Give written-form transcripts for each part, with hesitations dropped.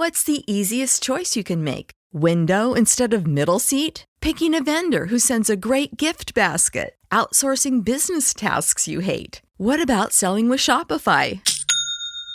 What's the easiest choice you can make? Window instead of middle seat? Picking a vendor who sends a great gift basket? Outsourcing business tasks you hate? What about selling with Shopify?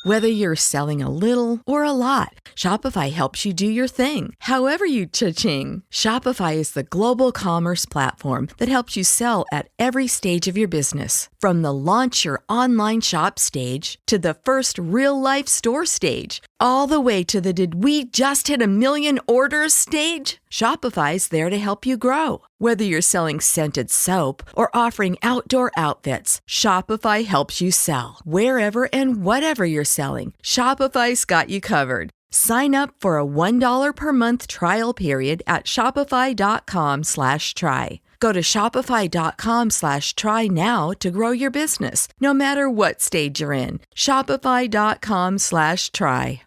Whether you're selling a little or a lot, Shopify helps you do your thing, however you cha-ching. Shopify is the global commerce platform that helps you sell at every stage of your business. From the launch your online shop stage to the first real-life store stage, all the way to the did we just hit a million orders stage. Shopify's there to help you grow. Whether you're selling scented soap or offering outdoor outfits, Shopify helps you sell. Wherever and whatever you're selling, Shopify's got you covered. Sign up for a $1 per month trial period at shopify.com/try. Go to shopify.com/try now to grow your business, no matter what stage you're in. Shopify.com/try.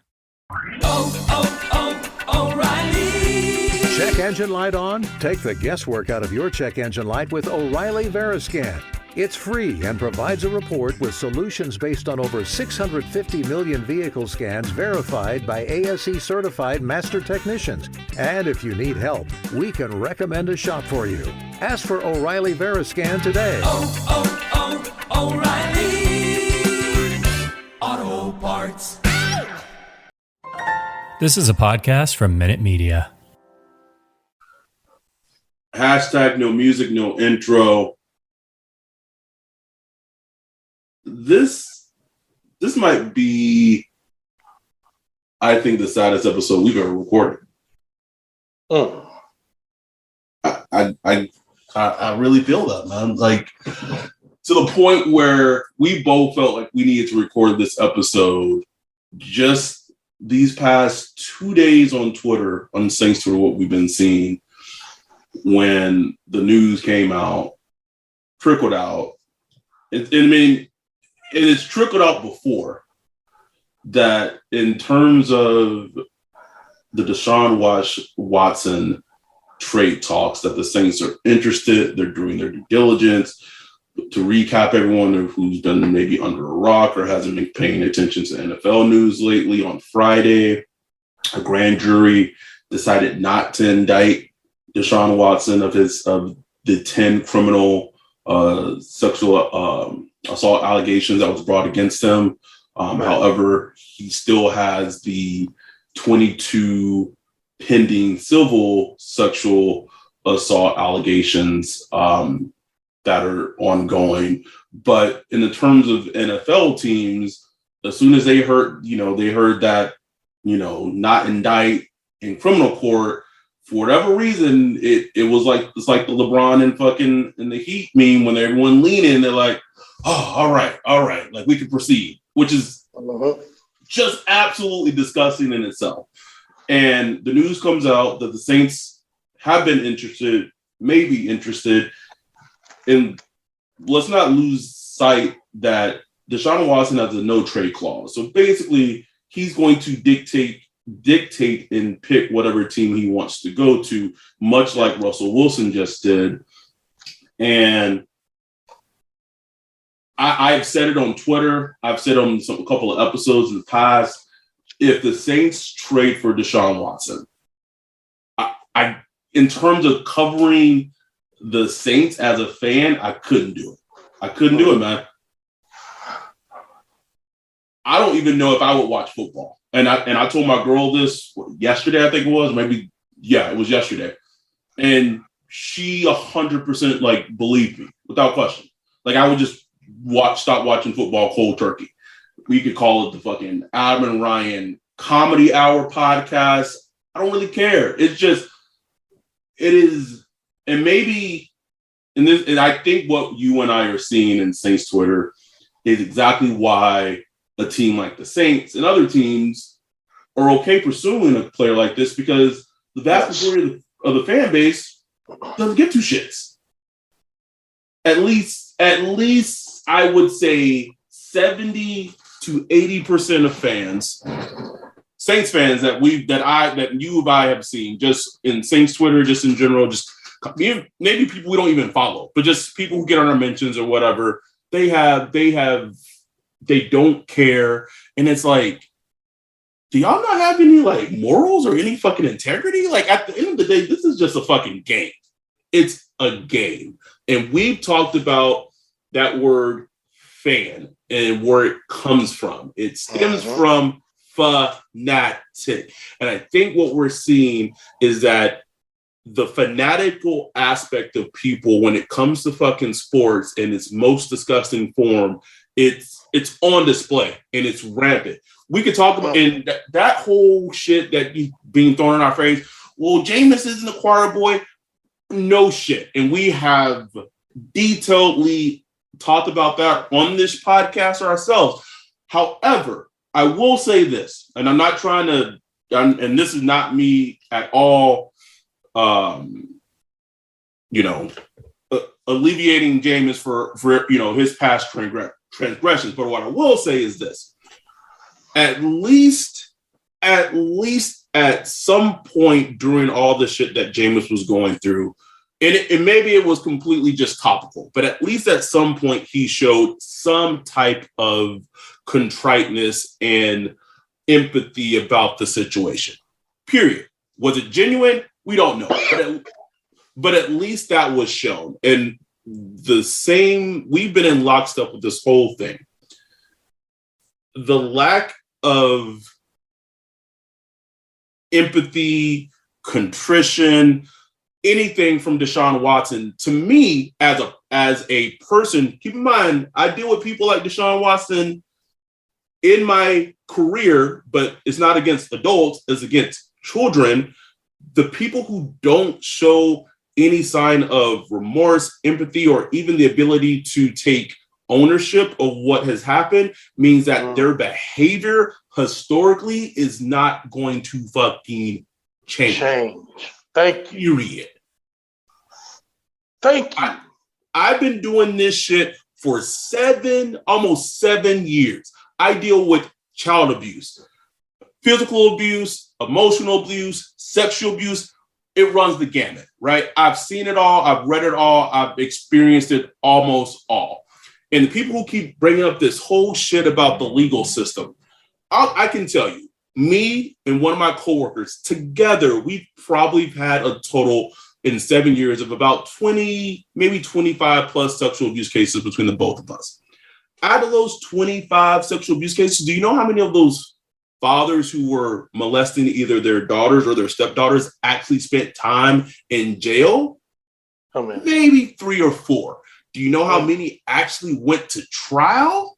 O'Reilly. Check engine light on? Take the guesswork out of your check engine light with O'Reilly Veriscan. It's free and provides a report with solutions based on over 650 million vehicle scans verified by ASE certified master technicians. And if you need help, we can recommend a shop for you. Ask for O'Reilly Veriscan today. O'Reilly Auto Parts. This is a podcast from Minute Media. Hashtag no music, no intro. This might be, I think, the saddest episode we've ever recorded. I really feel that, man. Like, to the point where we both felt like we needed to record this episode. Just these past 2 days on Twitter, on Saints Twitter, what we've been seeing when the news came out, trickled out. It has trickled out before that in terms of the Deshaun Watson trade talks, that the Saints are interested. They're doing their due diligence. To recap everyone who's been maybe under a rock or hasn't been paying attention to NFL news lately, on Friday, a grand jury decided not to indict Deshaun Watson of the 10 criminal sexual assault allegations that was brought against him. However, he still has the 22 pending civil sexual assault allegations that are ongoing. But in the terms of NFL teams, as soon as they heard that, not indict in criminal court, for whatever reason, it was like, it's like the LeBron and the Heat meme when everyone lean in, they're like, oh, all right, like we can proceed, which is just absolutely disgusting in itself. And the news comes out that the Saints have been maybe interested, and let's not lose sight that Deshaun Watson has a no trade clause. So basically, he's going to dictate and pick whatever team he wants to go to, much like Russell Wilson just did. And I've said it on Twitter. I've said on a couple of episodes in the past. If the Saints trade for Deshaun Watson, I in terms of covering the Saints as a fan, I couldn't do it. I couldn't do it, man. I don't even know if I would watch football. And I told my girl this yesterday, I think it was. It was yesterday. And she 100% believed me without question. I would just stop watching football cold turkey. We could call it the fucking Adam and Ryan Comedy Hour podcast. I don't really care. It is, and maybe in this, and I think what you and I are seeing in Saints Twitter is exactly why a team like the Saints and other teams are okay pursuing a player like this, because the vast majority of the fan base doesn't give two shits. At least I would say 70 to 80% of fans, Saints fans that you and I have seen, just in Saints Twitter, just in general, just maybe people we don't even follow, but just people who get on our mentions or whatever, they don't care. And it's like, do y'all not have any like morals or any fucking integrity? Like at the end of the day, this is just a fucking game. It's a game. And we've talked about that word fan and where it comes from. It stems from fanatic. And I think what we're seeing is that the fanatical aspect of people when it comes to fucking sports in its most disgusting form, it's on display and it's rampant. We could talk about and that whole shit that being thrown in our face. Well, Jameis isn't a choir boy. No shit. And we have detailedly talked about that on this podcast ourselves. However, I will say this, and I'm not trying to, and this is not me at all, alleviating Jameis for his past transgressions. But what I will say is this: at least at some point during all the shit that Jameis was going through, and maybe it was completely just topical, but at least at some point he showed some type of contriteness and empathy about the situation. Period. Was it genuine? We don't know. But at least that was shown. And the same, we've been in lockstep with this whole thing. The lack of empathy, contrition, anything from Deshaun Watson, to me, as a person, keep in mind, I deal with people like Deshaun Watson in my career, but it's not against adults, it's against children. The people who don't show any sign of remorse, empathy, or even the ability to take ownership of what has happened means that their behavior historically is not going to fucking change. Thank you. Period. Thank you. I've been doing this shit for almost 7 years. I deal with child abuse, physical abuse, emotional abuse, sexual abuse. It runs the gamut, right? I've seen it all. I've read it all. I've experienced it almost all. And the people who keep bringing up this whole shit about the legal system, I can tell you, me and one of my coworkers together, we've probably had a total in 7 years of about 20, maybe 25 plus sexual abuse cases between the both of us. Out of those 25 sexual abuse cases, do you know how many of those fathers who were molesting either their daughters or their stepdaughters actually spent time in jail? How many? Maybe 3 or 4. Do you know how many actually went to trial?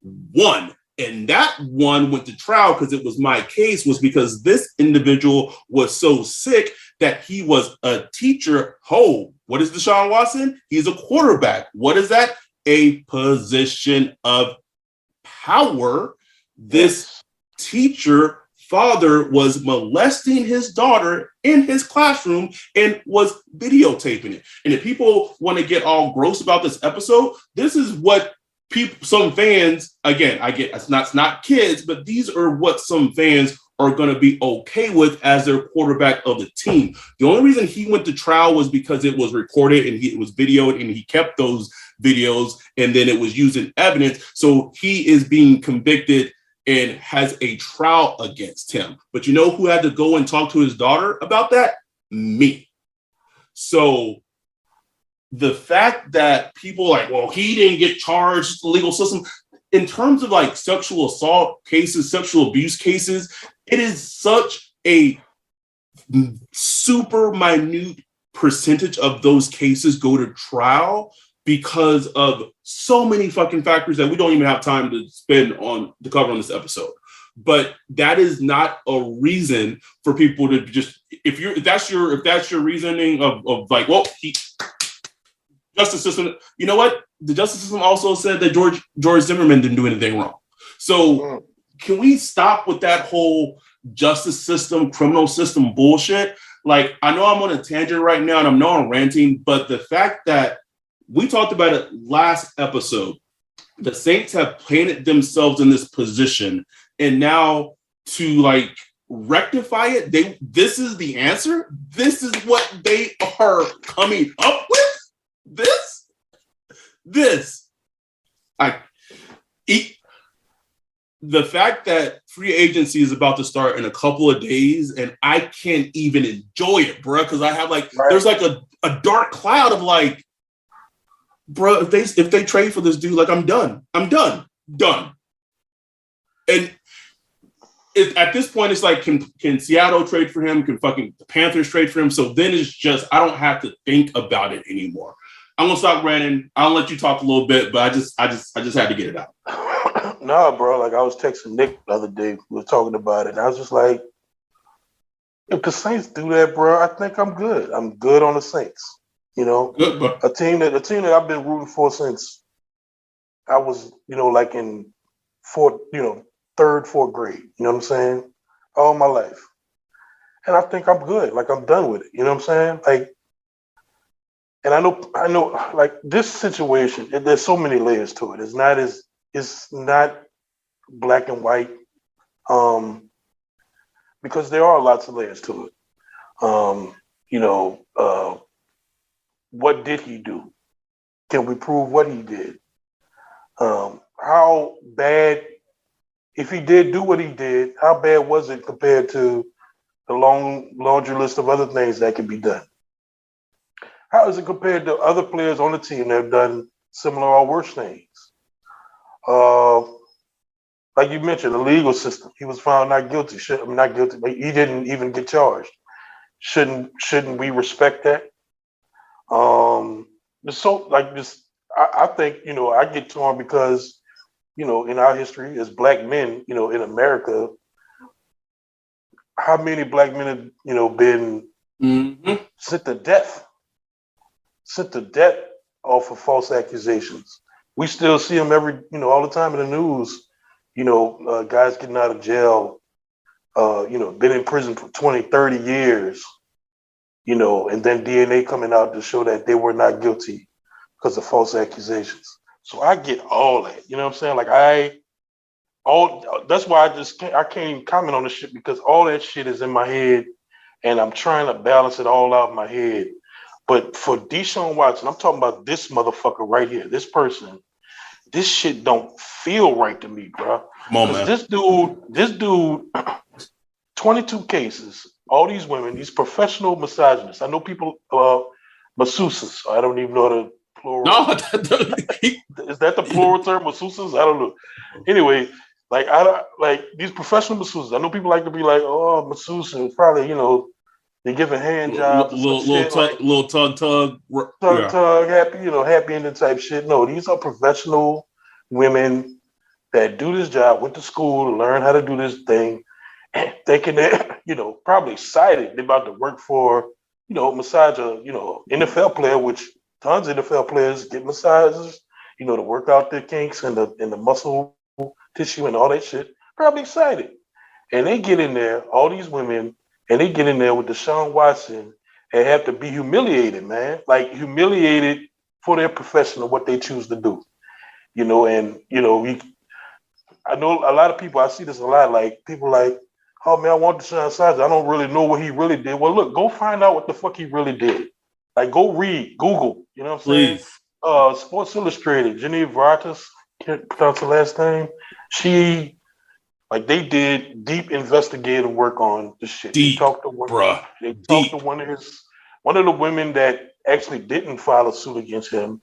1. And that one went to trial because it was my case, was because this individual was so sick that he was a teacher. Oh, what is Deshaun Watson? He's a quarterback. What is that? A position of power. This teacher father was molesting his daughter in his classroom and was videotaping it. And if people want to get all gross about this episode, this is what some fans, again, I get it's not kids, but these are what some fans are going to be okay with as their quarterback of the team. The only reason he went to trial was because it was recorded and it was videoed, and he kept those videos, and then it was used in evidence. So he is being convicted and has a trial against him. But you know who had to go and talk to his daughter about that? Me. So the fact that people like, well, he didn't get charged, the legal system, in terms of like sexual assault cases, sexual abuse cases, it is such a super minute percentage of those cases go to trial because of so many fucking factors that we don't even have time to spend on to cover on this episode. But that is not a reason for people to just, if that's your reasoning of like, well, justice system, you know what? The justice system also said that George Zimmerman didn't do anything wrong. So can we stop with that whole justice system, criminal system bullshit? Like, I know I'm on a tangent right now and I know I'm ranting, but the fact that we talked about it last episode, the Saints have painted themselves in this position, and now to like rectify it, this is the answer. This is what they are coming up with. the fact that free agency is about to start in a couple of days and I can't even enjoy it, bro, because I have there's like a dark cloud of like, bro, if they trade for this dude, like I'm done. And at this point, it's like, can Seattle trade for him? Can fucking the Panthers trade for him? So then it's just, I don't have to think about it anymore. I'm gonna stop ranting. I'll let you talk a little bit, but I just had to get it out. Nah, bro. Like I was texting Nick the other day. We were talking about it, and I was just like, if the Saints do that, bro, I think I'm good. I'm good on the Saints. You know, Good, bro. a team that I've been rooting for since I was, like in third, fourth grade. You know what I'm saying? All my life, and I think I'm good. Like I'm done with it. You know what I'm saying? Like. And I know, like this situation, there's so many layers to it. It's not black and white, because there are lots of layers to it. What did he do? Can we prove what he did? How bad, if he did do what he did, how bad was it compared to the long laundry list of other things that could be done? How is it compared to other players on the team that have done similar or worse things? Like you mentioned, the legal system. He was found not guilty. Not guilty, but he didn't even get charged. Shouldn't we respect that? I think, I get torn because, in our history as black men, in America, how many black men have, been sent to death? Sent to death off of false accusations. We still see them all the time in the news, guys getting out of jail, been in prison for 20, 30 years, and then DNA coming out to show that they were not guilty because of false accusations. So I get all that, you know what I'm saying? Like that's why I can't even comment on this shit, because all that shit is in my head and I'm trying to balance it all out in my head. But for Deshaun Watson, I'm talking about this motherfucker right here, this person. This shit don't feel right to me, bro. Because this dude, 22 cases, all these women, these professional misogynists. I know people, masseuses. I don't even know the plural. No, is that the plural term, masseuses? I don't know. Anyway, these professional masseuses. I know people like to be like, oh, masseuse, and probably, they're giving hand jobs, little tug, happy ending type shit. No, these are professional women that do this job, went to school to learn how to do this thing, and thinking that, probably excited they're about to work for, massage a, NFL player, which tons of NFL players get massages, to work out their kinks and the muscle tissue and all that shit. Probably excited, and they get in there, all these women. And they get in there with Deshaun Watson and have to be humiliated, man. Like humiliated for their profession of what they choose to do. I know a lot of people, I see this a lot, like people like, oh man, I want Deshaun Watson. I don't really know what he really did. Well, look, go find out what the fuck he really did. Like go read, Google, you know what I'm saying? Sports Illustrated, Jenny Vartas, can't pronounce her last name. They did deep investigative work on this shit. Deep, they talked to one of the women that actually didn't file a suit against him,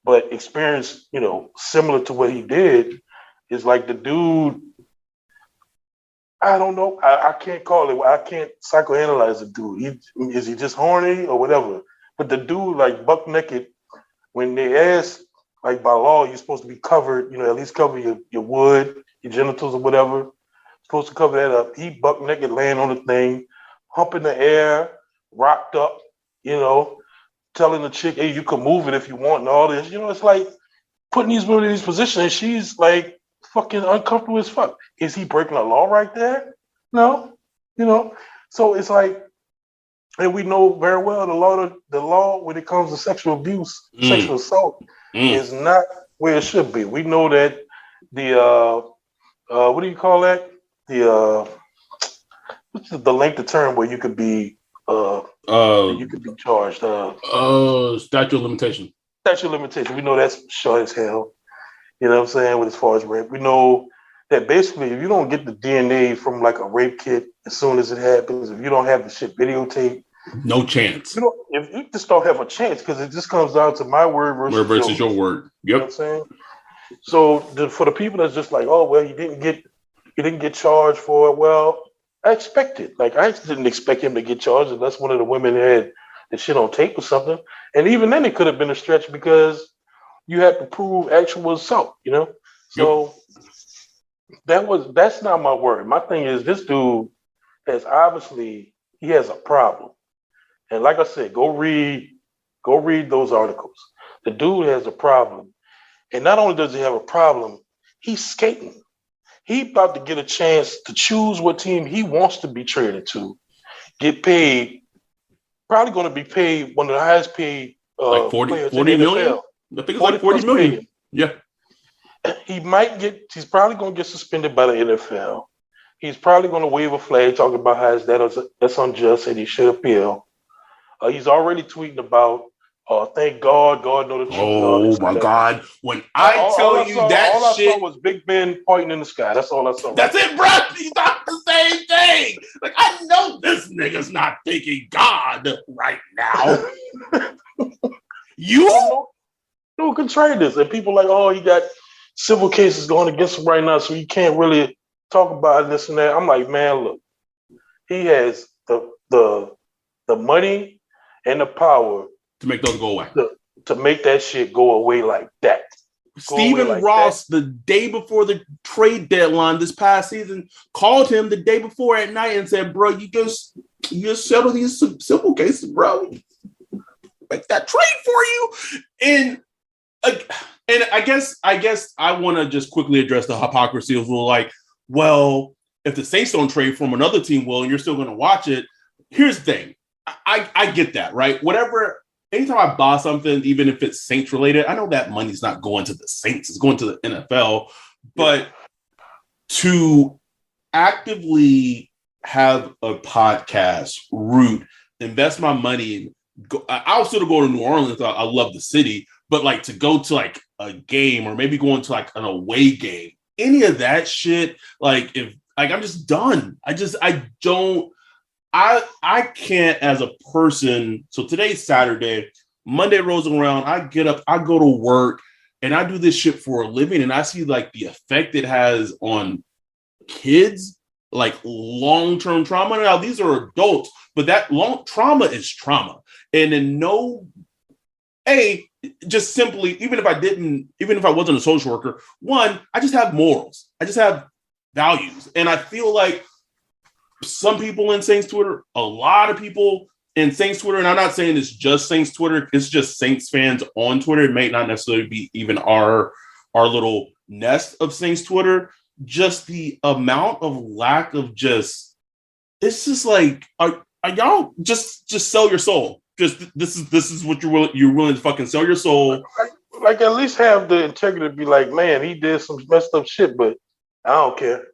but experienced, similar to what he did. Is like the dude. I don't know. I can't call it. I can't psychoanalyze the dude. Is he just horny or whatever? But the dude, like buck naked, when they asked, like by law, you're supposed to be covered. At least cover your wood, your genitals or whatever. Supposed to cover that up. He buck naked laying on the thing, humping the air, rocked up, telling the chick, hey, you can move it if you want and all this. It's like putting these women in these positions and she's like fucking uncomfortable as fuck. Is he breaking the law right there? No. So it's like, and we know very well the law when it comes to sexual abuse, sexual assault is not where it should be. We know that the what do you call that? What's the length of term where you could be charged? Statute of limitation. Statute of limitation. We know that's short as hell. You know what I'm saying? With as far as rape, we know that basically if you don't get the DNA from like a rape kit as soon as it happens, if you don't have the shit videotape, no chance. If you just don't have a chance because it just comes down to my word versus your word. Yep. You know what I'm saying? So for the people that's just like, oh well, you didn't get charged for it. Well, I expected. Like I didn't expect him to get charged unless one of the women had the shit on tape or something. And even then, it could have been a stretch because you had to prove actual assault. You know, so that's not my word. My thing is this dude he has a problem. And like I said, go read those articles. The dude has a problem. And not only does he have a problem, he's skating. He about to get a chance to choose what team he wants to be traded to, get paid, probably going to be paid one of the highest paid like 40 players million? in the NFL. I think it's like 40 million. Million. Yeah. He's probably going to get suspended by the NFL. He's probably going to wave a flag talking about how that's unjust and he should appeal. He's already tweeting about, thank God know the truth. Oh my God! When I tell you that all shit, I saw was Big Ben pointing in the sky. That's all I saw. That's it, bro. He thought the same thing. Like I know this nigga's not thinking God right now. You no can trade this, and people like, oh, he got civil cases going against him right now, so you can't really talk about this and that. I'm like, man, look, he has the money and the power to make those go away. To make that shit go away like that. Stephen Ross, the day before the trade deadline this past season, called him the day before at night and said, bro, you just settle these civil cases, bro. Make that trade for you. And I guess I want to just quickly address the hypocrisy of like, well, if the Saints don't trade from another team, well, and you're still going to watch it. Here's the thing. I get that, right? Whatever. Anytime I buy something, even if it's Saints related, I know that money's not going to the Saints, it's going to the NFL. But to actively have a podcast, root, invest my money, I'll still go to New Orleans. I love the city, but like to go to like a game or maybe going to like an away game, any of that shit, like if like I'm just done. I can't as a person. So today's Saturday, Monday rolls around. I get up, I go to work, and I do this shit for a living. And I see like the effect it has on kids, like long-term trauma. Now these are adults, but that long trauma is trauma. And then just simply, even if I wasn't a social worker, one, I just have morals. I just have values. And I feel like some people in Saints Twitter, a lot of people in Saints Twitter, and I'm not saying it's just Saints Twitter, it's just Saints fans on Twitter. It may not necessarily be even our little nest of Saints Twitter. Just the amount of lack of it's just like, are y'all just sell your soul? Just this is what you're willing to fucking sell your soul. Like at least have the integrity to be like, man, he did some messed up shit, but I don't care.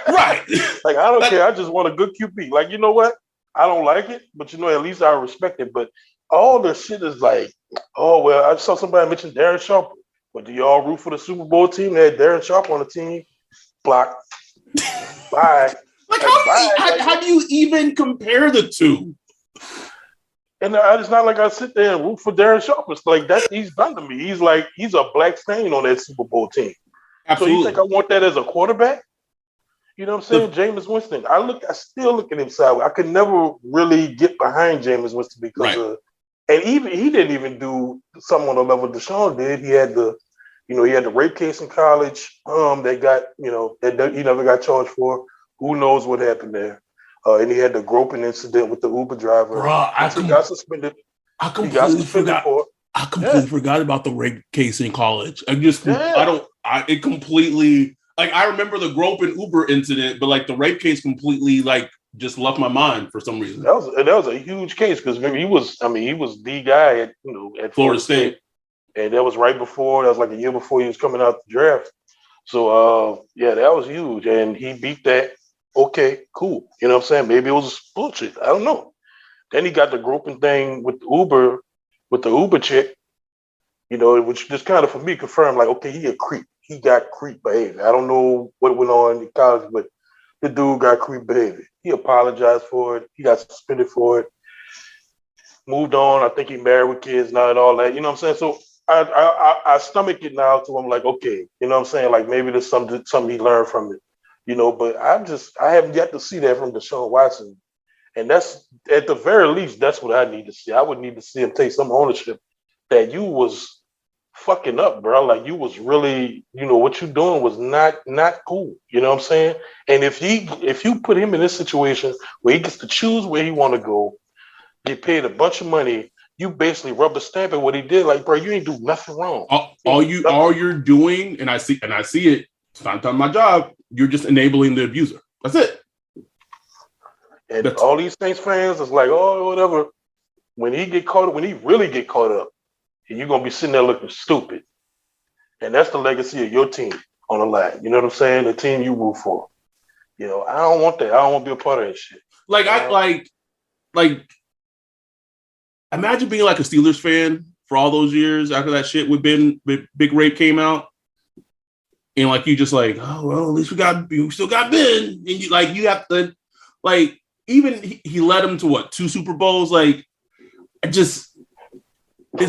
Right. Like, I don't care. I just want a good QB. Like, you know what? I don't like it, but at least I respect it. But all the shit is like, oh, well, I saw somebody mention Darren Sharp. But do y'all root for the Super Bowl team that had Darren Sharp on the team? Block. Bye. Like, how do you even compare the two? And it's not like I sit there and root for Darren Sharp. It's like he's done to me. He's a black stain on that Super Bowl team. Absolutely. So you think I want that as a quarterback? You know what I'm saying? Jameis Winston. I still look at him sideways. I could never really get behind Jameis Winston because and even he didn't even do something on the level Deshaun did. He had the rape case in college that got, that he never got charged for. Who knows what happened there? And he had the groping incident with the Uber driver. He got suspended. I completely forgot. For it. I completely forgot about the rape case in college. It completely, like, I remember the groping Uber incident, but like the rape case completely like just left my mind for some reason. That was a huge case because he was the guy at Florida State. And that was that was like a year before he was coming out the draft. So that was huge. And he beat that. Okay, cool. You know what I'm saying? Maybe it was bullshit. I don't know. Then he got the groping thing with the Uber chick, which just kind of for me confirmed like, okay, he a creep. he got creep behavior. I don't know what went on in college, but the dude got creep behavior. He apologized for it. He got suspended for it. Moved on. I think he married with kids now and all that. You know what I'm saying? So I stomach it now. So I'm like, okay, you know what I'm saying? Like maybe there's something he learned from it, you know. But I haven't yet to see that from Deshaun Watson, and that's at the very least that's what I need to see. I would need to see him take some ownership that you was fucking up, bro. Like you was really, you know, what you doing was not cool. You know what I'm saying? And if you put him in this situation where he gets to choose where he want to go, get paid a bunch of money, you basically rubber stamping what he did. Like, bro, you ain't do nothing wrong. All you're doing, and I see it. It's not done my job. You're just enabling the abuser. That's it. And all these Saints fans is like, oh, whatever. When he really get caught up, you're gonna be sitting there looking stupid. And that's the legacy of your team on the line. You know what I'm saying? The team you root for. You know, I don't want that. I don't want to be a part of that shit. Like imagine being like a Steelers fan for all those years after that shit with Big Rape came out. And like you just like, oh well, at least we still got Ben. And you have to like even he led him to what, 2 Super Bowls? Like it's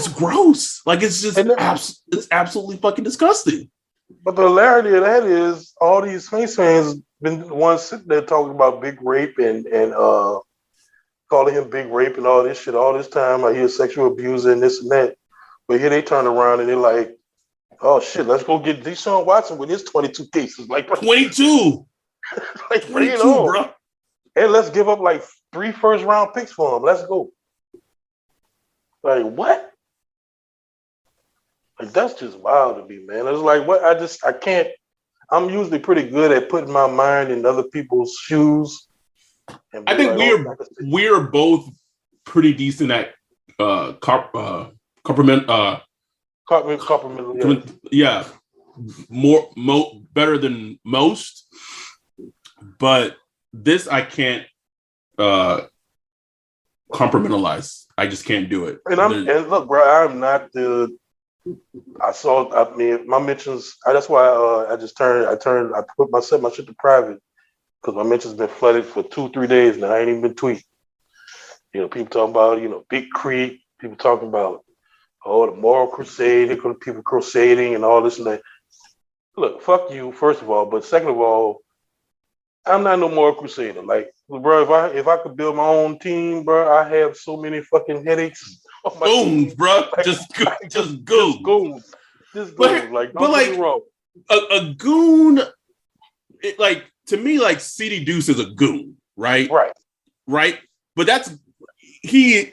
gross. Like it's just it's absolutely fucking disgusting. But the hilarity of that is all these Saints fans been the ones sitting there talking about Big Rape and calling him Big Rape and all this shit all this time. I hear sexual abuser and this and that. But here they turn around and they're like, oh shit, let's go get Deshaun Watson with his 22 cases. Like 22. Like 22, bro. And let's give up like 3 first-round picks for him. Let's go. Like what? Like that's just wild to me, man. It's like what I can't. I'm usually pretty good at putting my mind in other people's shoes. I think we're both pretty decent at yeah, better than most. But this I can't compartmentalize. I just can't do it. And look, bro, I'm not the. I mean, my mentions. That's why I set my shit to private because my mentions been flooded for 2-3 days now. I ain't even been tweeting. You know, people talking about, you know, Big Creek. People talking about, the moral crusade. People crusading and all this and that. Look, fuck you, first of all. But second of all, I'm not no moral crusader. Like, bro, if I could build my own team, bro, I have so many fucking headaches. Goons, bro. Just goons. Like, don't get me wrong. A goon, to me, like CD Deuce is a goon, right? Right. But that's we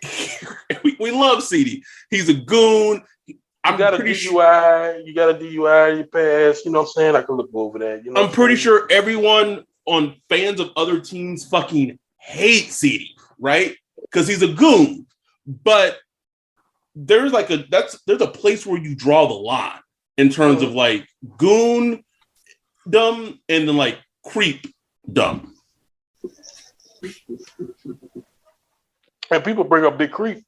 love CD. He's a goon. You got a DUI. You pass. You know what I'm saying? I can look over that. You know, I'm pretty sure everyone on fans of other teams fucking hate CD, right? Because he's a goon. But there's a place where you draw the line in terms of like goon dumb and then like creep dumb. And people bring up Big Creek.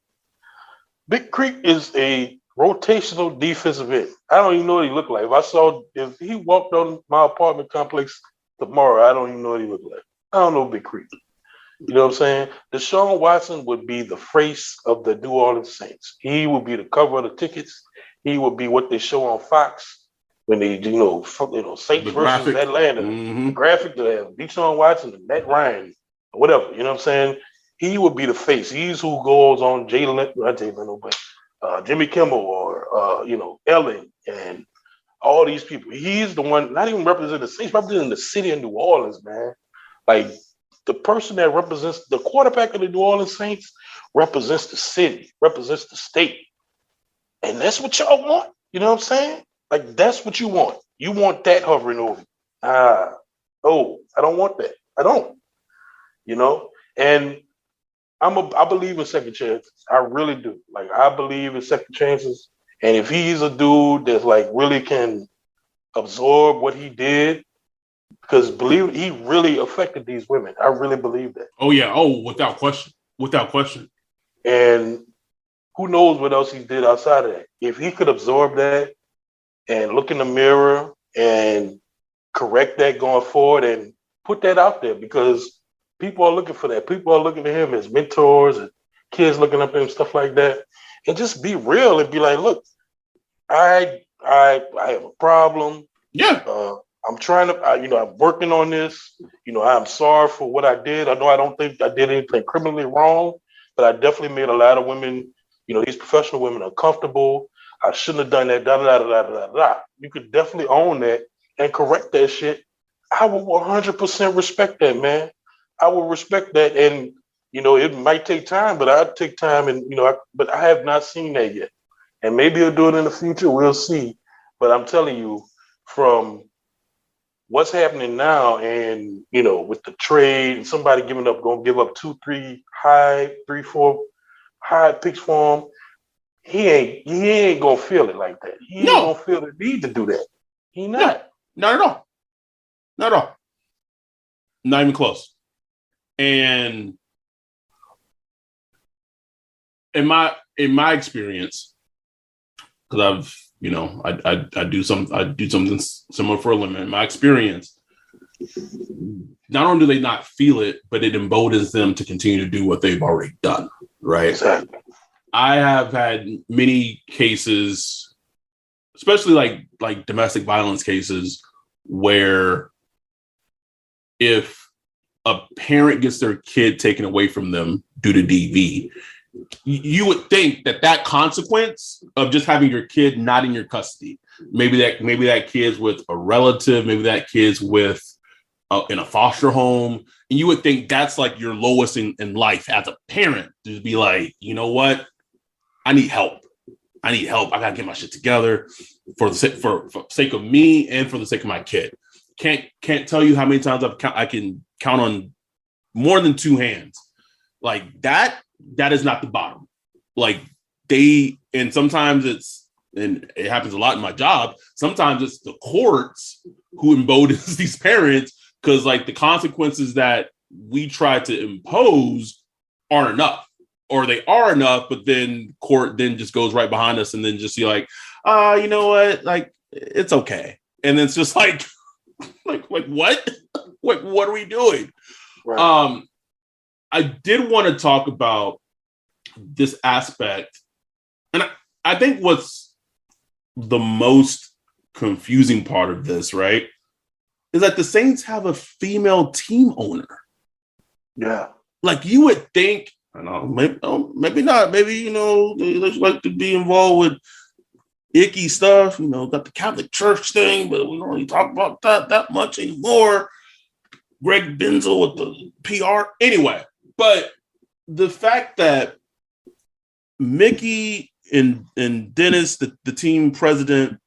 Big Creek is a rotational defensive end. I don't even know what he looked like. If he walked on my apartment complex tomorrow, I don't even know what he looked like. I don't know Big Creek. You know what I'm saying? Deshaun Watson would be the face of the New Orleans Saints. He would be the cover of the tickets. He would be what they show on Fox when they, Saints versus Atlanta. Mm-hmm. The graphic to have Deshaun Watson and Matt Ryan, or whatever. You know what I'm saying? He would be the face. He's who goes on Jimmy Kimmel or Ellen and all these people. He's the one, not even representing the Saints, representing the city of New Orleans, man. Like, the person that represents the quarterback of the New Orleans Saints represents the city, represents the state. And that's what y'all want. You know what I'm saying? Like, that's what you want. You want that hovering over. I don't want that. I don't. You know? And I believe in second chances. I really do. Like, I believe in second chances. And if he's a dude that like really can absorb what he did, because he really affected these women. I really believe that. Oh yeah. Oh, without question. And who knows what else he did outside of that? If he could absorb that and look in the mirror and correct that going forward and put that out there because people are looking for that. People are looking at him as mentors and kids looking up at him, stuff like that. And just be real and be like, look, I have a problem. Yeah. I'm trying to, I'm working on this. I'm sorry for what I did. I know I don't think I did anything criminally wrong, but I definitely made a lot of women, these professional women uncomfortable. I shouldn't have done that, da, da, da, da, da, da, da. You could definitely own that and correct that shit. I will 100% respect that, man. I will respect that. And, it might take time, but I'd take time and, but I have not seen that yet. And maybe he'll do it in the future. We'll see. But I'm telling you, from what's happening now and, with the trade and somebody going to give up 2, 3 high, 3, 4 high picks for him, he ain't going to feel it like that. He ain't going to feel the need to do that. He not. No, not at all. Not at all. Not even close. And in my experience, because I do something similar for a living. In my experience, not only do they not feel it, but it emboldens them to continue to do what they've already done. Right. Exactly. I have had many cases, especially like domestic violence cases, where if a parent gets their kid taken away from them due to DV, you would think that consequence of just having your kid not in your custody, maybe that kid's with a relative, maybe that kid's with in a foster home, and you would think that's like your lowest in life as a parent, to be like, you know what, I need help. I gotta get my shit together for the sake of me and for the sake of my kid. Can't tell you how many times I can count on more than 2 hands like that. That is not the bottom. Like and sometimes and it happens a lot in my job. Sometimes it's the courts who emboldens these parents because like the consequences that we try to impose aren't enough, or they are enough, but then court then just goes right behind us and then just see like, you know what? Like, it's okay. And then it's just like what? What are we doing? Right. I did want to talk about this aspect. And I think what's the most confusing part of this, right, is that the Saints have a female team owner. Yeah. Like you would think, I don't know, maybe not. Maybe, they like to be involved with icky stuff, got the Catholic Church thing, but we don't really talk about that much anymore. Greg Benzel with the PR. Anyway, but the fact that Mickey and Dennis, the team president,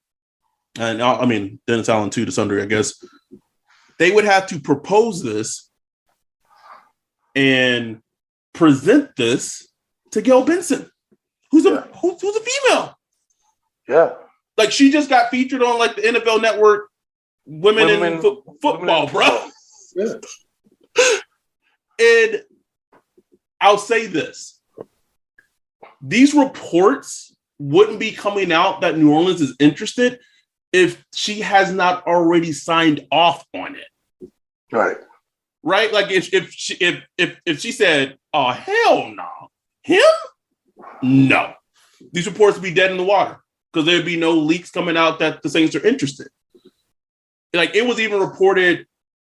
and I mean Dennis Allen too to some degree, I guess, they would have to propose this and present this to Gail Benson, who's a female. Yeah. Like she just got featured on like the NFL Network Women in Football, bro. Yeah. And I'll say this. These reports wouldn't be coming out that New Orleans is interested if she has not already signed off on it. Right. Right? Like if she said, "Oh hell no, him? No," these reports would be dead in the water because there'd be no leaks coming out that the Saints are interested. Like it was even reported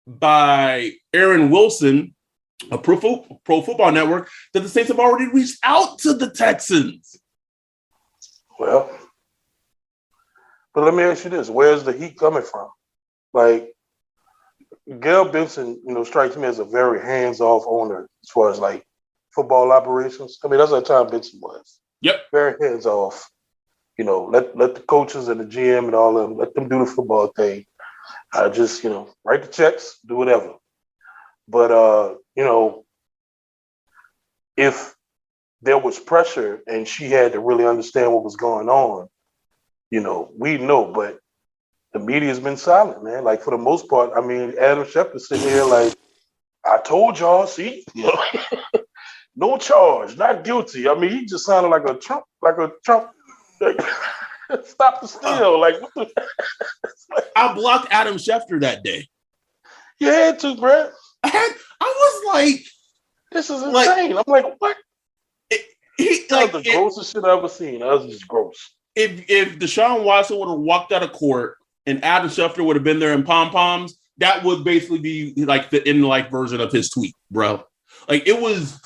by Aaron Wilson, a Pro Football Network, that the Saints have already reached out to the Texans. Well, but let me ask you this: where's the heat coming from? Like Gail Benson, strikes me as a very hands-off owner as far as like football operations. I mean, that's what Tom Benson was. Yep, very hands-off. Let the coaches and the GM and all of them, let them do the football thing. Just write the checks, do whatever. But if there was pressure and she had to really understand what was going on, we know, but the media's been silent, man. Like for the most part, I mean, Adam Schefter's sitting here like, I told y'all, see, no charge, not guilty. I mean, he just sounded like a Trump. Like, Stop the steal. Like, what the? I blocked Adam Schefter that day. You had to, bro. I was like, this is insane. I'm like, what? Like the grossest shit I've ever seen. That was just gross. If Deshaun Watson would have walked out of court and Adam Schefter would have been there in pom-poms, that would basically be like the in-life version of his tweet, bro. Like it was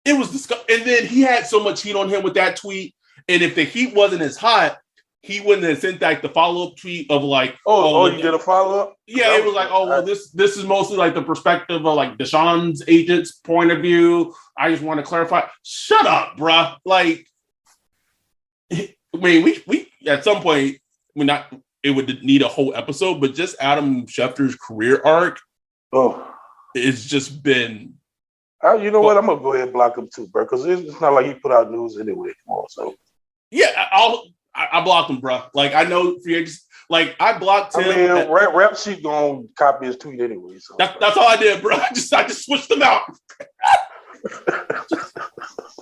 disgusting. And then he had so much heat on him with that tweet. And if the heat wasn't as hot, he wouldn't have sent like the follow-up tweet of like, you did a follow-up? Yeah, it was like, this is mostly like the perspective of like Deshaun's agent's point of view. I just want to clarify. Shut up, bruh. Like, I mean, we at some point it would need a whole episode, but just Adam Schefter's career arc, it's just been. You know what? I'm gonna go ahead and block him too, bro, because it's not like he put out news anyway. So yeah, I blocked him, bro. Like I know free agents. Like I blocked him. I mean, Rap Sheet gonna copy his tweet anyway. So that's all I did, bro. I just switched them out.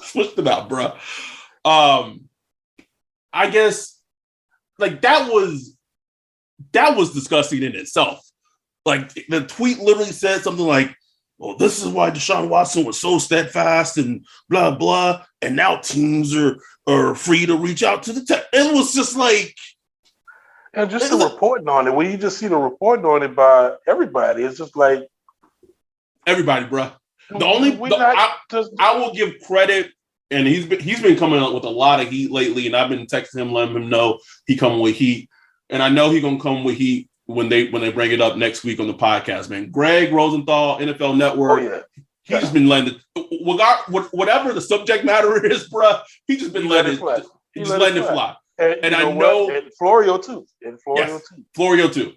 Switched them out, bro. I guess like that was disgusting in itself. Like the tweet literally said something like, "Well, this is why Deshaun Watson was so steadfast and blah blah, and now teams are free to reach out to the tech." It was just like, and just the reporting on it. When you just see the reporting on it by everybody, it's just like everybody, bro. I will give credit, and he's been coming up with a lot of heat lately, and I've been texting him, letting him know he coming with heat, and I know he's gonna come with heat when they bring it up next week on the podcast, man. Greg Rosenthal, NFL Network. He's just been letting it, whatever the subject matter is, bro. He's just been letting it fly. He's just letting it fly. And I know and Florio too. Florio too.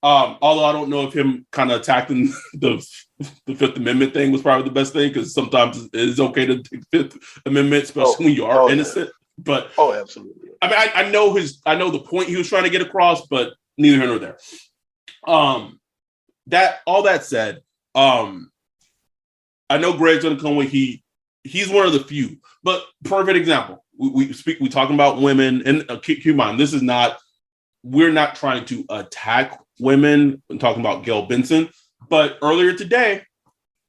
Although I don't know if him kind of attacking the Fifth Amendment thing was probably the best thing, because sometimes it's okay to take the Fifth Amendment, especially when you are innocent. Yeah. But absolutely. I mean, I know the point he was trying to get across, but neither here nor there. That said, I know Greg's gonna come with he's one of the few, but perfect example. We talking about women, and keep in mind, we're not trying to attack women and talking about Gail Benson, but earlier today,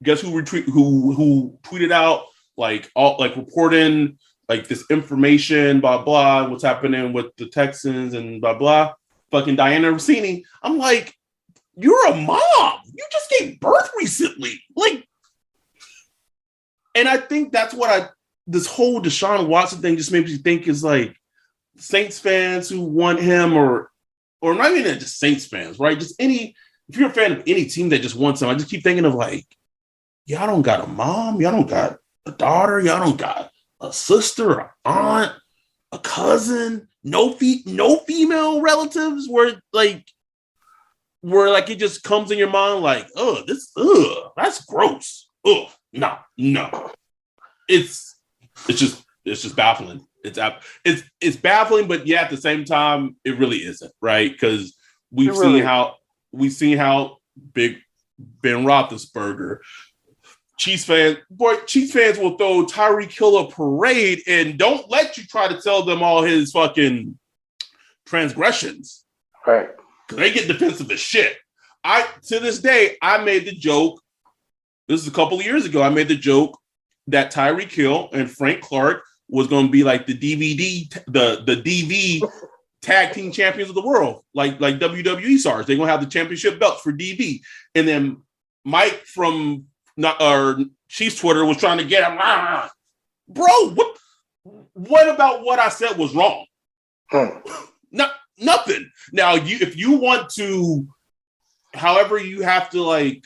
guess who tweeted out reporting like this information, blah blah, what's happening with the Texans and blah blah. Fucking Diana Rossini. I'm like, you're a mom. You just gave birth recently. Like, and I think that's what this whole Deshaun Watson thing just makes me think is like Saints fans who want him, or not even just Saints fans, right? Just if you're a fan of any team that just wants him, I just keep thinking of like, y'all don't got a mom, y'all don't got a daughter, y'all don't got a sister, an aunt, a cousin, no female relatives where it just comes in your mind like, that's gross. No. It's just baffling. It's baffling, but yeah, at the same time, it really isn't, right? Because we've seen how big Ben Roethlisberger, Chiefs fans will throw Tyreek Hill a parade and don't let you try to tell them all his fucking transgressions. Right. Because they get defensive as shit. To this day, I made the joke. This is a couple of years ago. I made the joke that Tyreek Hill and Frank Clark was going to be like the DV tag team champions of the world, like WWE stars. They're going to have the championship belts for DV. And then Mike from Chiefs Twitter was trying to get him. Bro, what about what I said was wrong? Nothing. Now, if you want to, however you have to like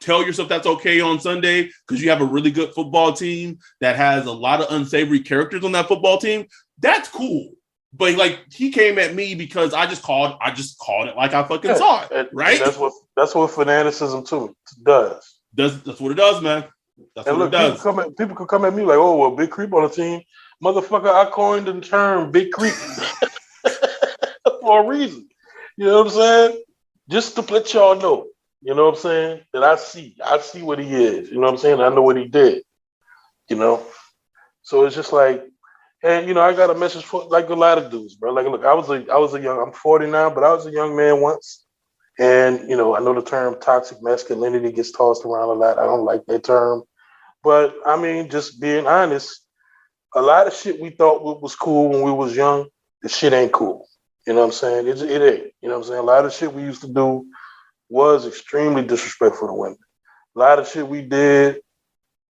tell yourself that's okay on Sunday because you have a really good football team that has a lot of unsavory characters on that football team, that's cool. But like he came at me because I just called it like I fucking saw it, right? That's what fanaticism too does. That's what it does, man. That's and what look, it does. People could come at me like, "Oh, well, big creep on the team, motherfucker." I coined the term "big creep" for a reason. You know what I'm saying? Just to let y'all know. You know what I'm saying? That I see what he is. You know what I'm saying? I know what he did. You know? So it's just like, And I got a message for like a lot of dudes, bro. Like, look, I was a young. I'm 40 now, but I was a young man once. And I know the term toxic masculinity gets tossed around a lot. I don't like that term, but I mean, just being honest, a lot of shit we thought was cool when we was young, the shit ain't cool. You know what I'm saying? It ain't. You know what I'm saying? A lot of shit we used to do was extremely disrespectful to women. A lot of shit we did,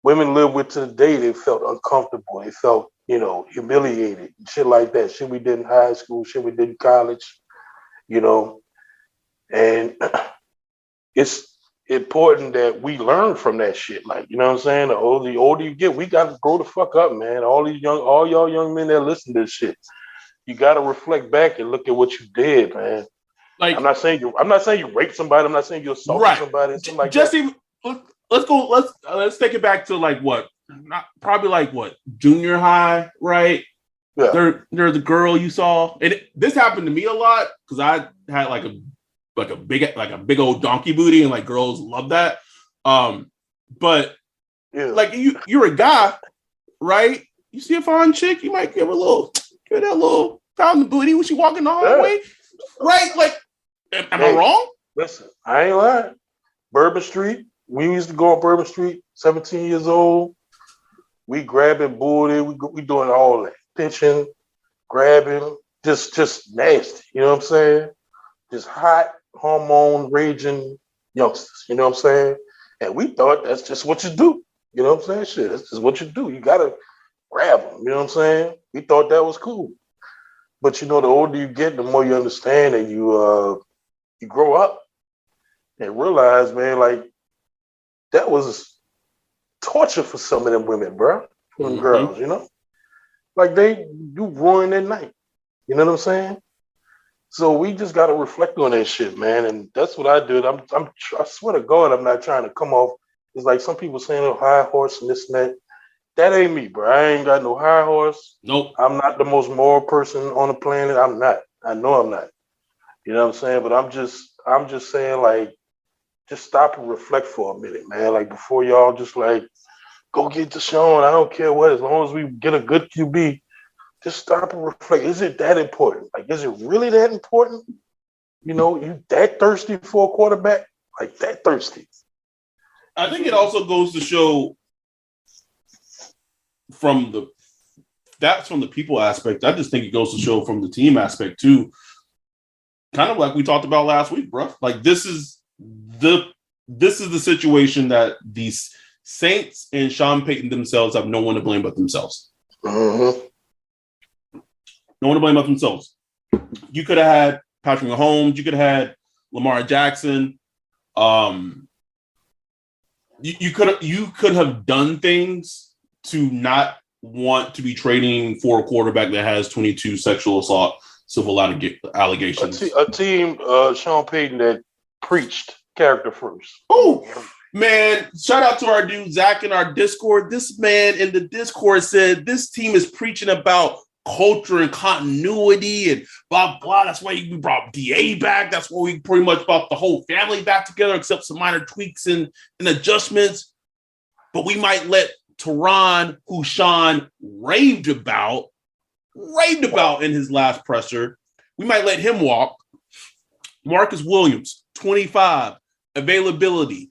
women live with to the day, they felt uncomfortable. They felt, humiliated, shit like that. Shit we did in high school, shit we did in college, and it's important that we learn from that shit. Like, you know what I'm saying? The older you get, we got to grow the fuck up, man. All y'all young men that listen to this shit, you got to reflect back and look at what you did, man. Like, I'm not saying you raped somebody. I'm not saying you assaulted somebody. Something like Jesse, that. Let's take it back to like what? Probably like what? Junior high, right? Yeah. There's the girl you saw, and this happened to me a lot because I had like a big old donkey booty, and like girls love that. But like you're a guy, right? You see a fine chick, you might give that little pound the booty when she walking the hallway, right? Like, am I wrong? Listen, I ain't lying. Bourbon Street. We used to go on Bourbon Street, 17 years old. We grabbing booty. We doing all that. Pitching, grabbing, just nasty. You know what I'm saying? Just hot, hormone raging youngsters. You know what I'm saying? And we thought that's just what you do. You know what I'm saying? Shit, that's just what you do. You got to grab them. You know what I'm saying? We thought that was cool. But the older you get, the more you understand, and you grow up and realize, man, like, that was torture for some of them women, bro. For them girls, like you ruined their night. You know what I'm saying? So we just got to reflect on that shit, man. And that's what I did. I swear to God, I'm not trying to come off. It's like some people saying, "Oh, high horse and this and that." That ain't me, bro. I ain't got no high horse. Nope. I'm not the most moral person on the planet. I'm not. I know I'm not. You know what I'm saying? But I'm just saying, like, just stop and reflect for a minute, man. Like, before y'all just like go get Deshaun. I don't care what, as long as we get a good QB, just stop and reflect. Is it that important? Like, is it really that important? You that thirsty for a quarterback? Like, that thirsty? I think it also goes to show from the people aspect. I just think it goes to show from the team aspect too. Kind of like we talked about last week, bro. Like, this is the situation that these Saints and Sean Payton themselves have no one to blame but themselves. Mm-hmm. No one to blame but themselves. You could have had Patrick Mahomes. You could have had Lamar Jackson. You could have done things to not want to be trading for a quarterback that has 22 sexual assault civil allegations. A team, Sean Payton, that preached character first. Oh, man, shout out to our dude Zach in our Discord. This man in the Discord said this team is preaching about culture and continuity and blah, blah. That's why we brought DA back. That's why we pretty much brought the whole family back together, except some minor tweaks and adjustments. But we might let Teron, who Sean raved about in his last presser, we might let him walk. Marcus Williams, 25, availability,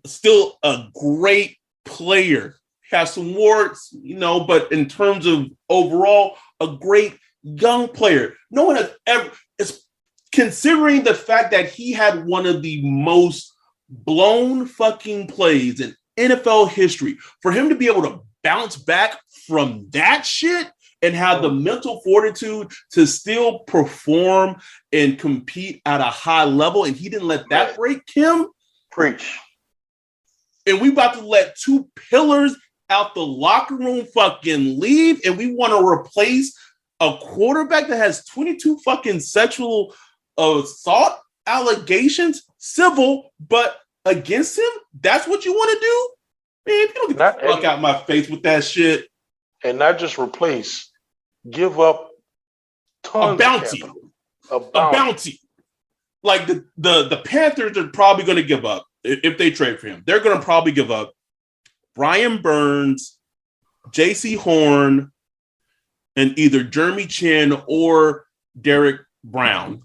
still a great player. Has some warts, but in terms of overall, a great young player. No one has ever, considering the fact that he had one of the most blown fucking plays in NFL history, for him to be able to bounce back from that shit and have the mental fortitude to still perform and compete at a high level, and he didn't let that break him. Preach. And we about to let two pillars out the locker room fucking leave, and we want to replace a quarterback that has 22 fucking sexual assault allegations, civil, but against him? That's what you want to do? Man, you don't get the fuck out my face with that shit. And not just replace, give up tons a bounty. Of capital. A bounty. Like the Panthers are probably going to give up if they trade for him. They're going to probably give up Brian Burns, J.C. Horn, and either Jeremy Chin or Derek Brown,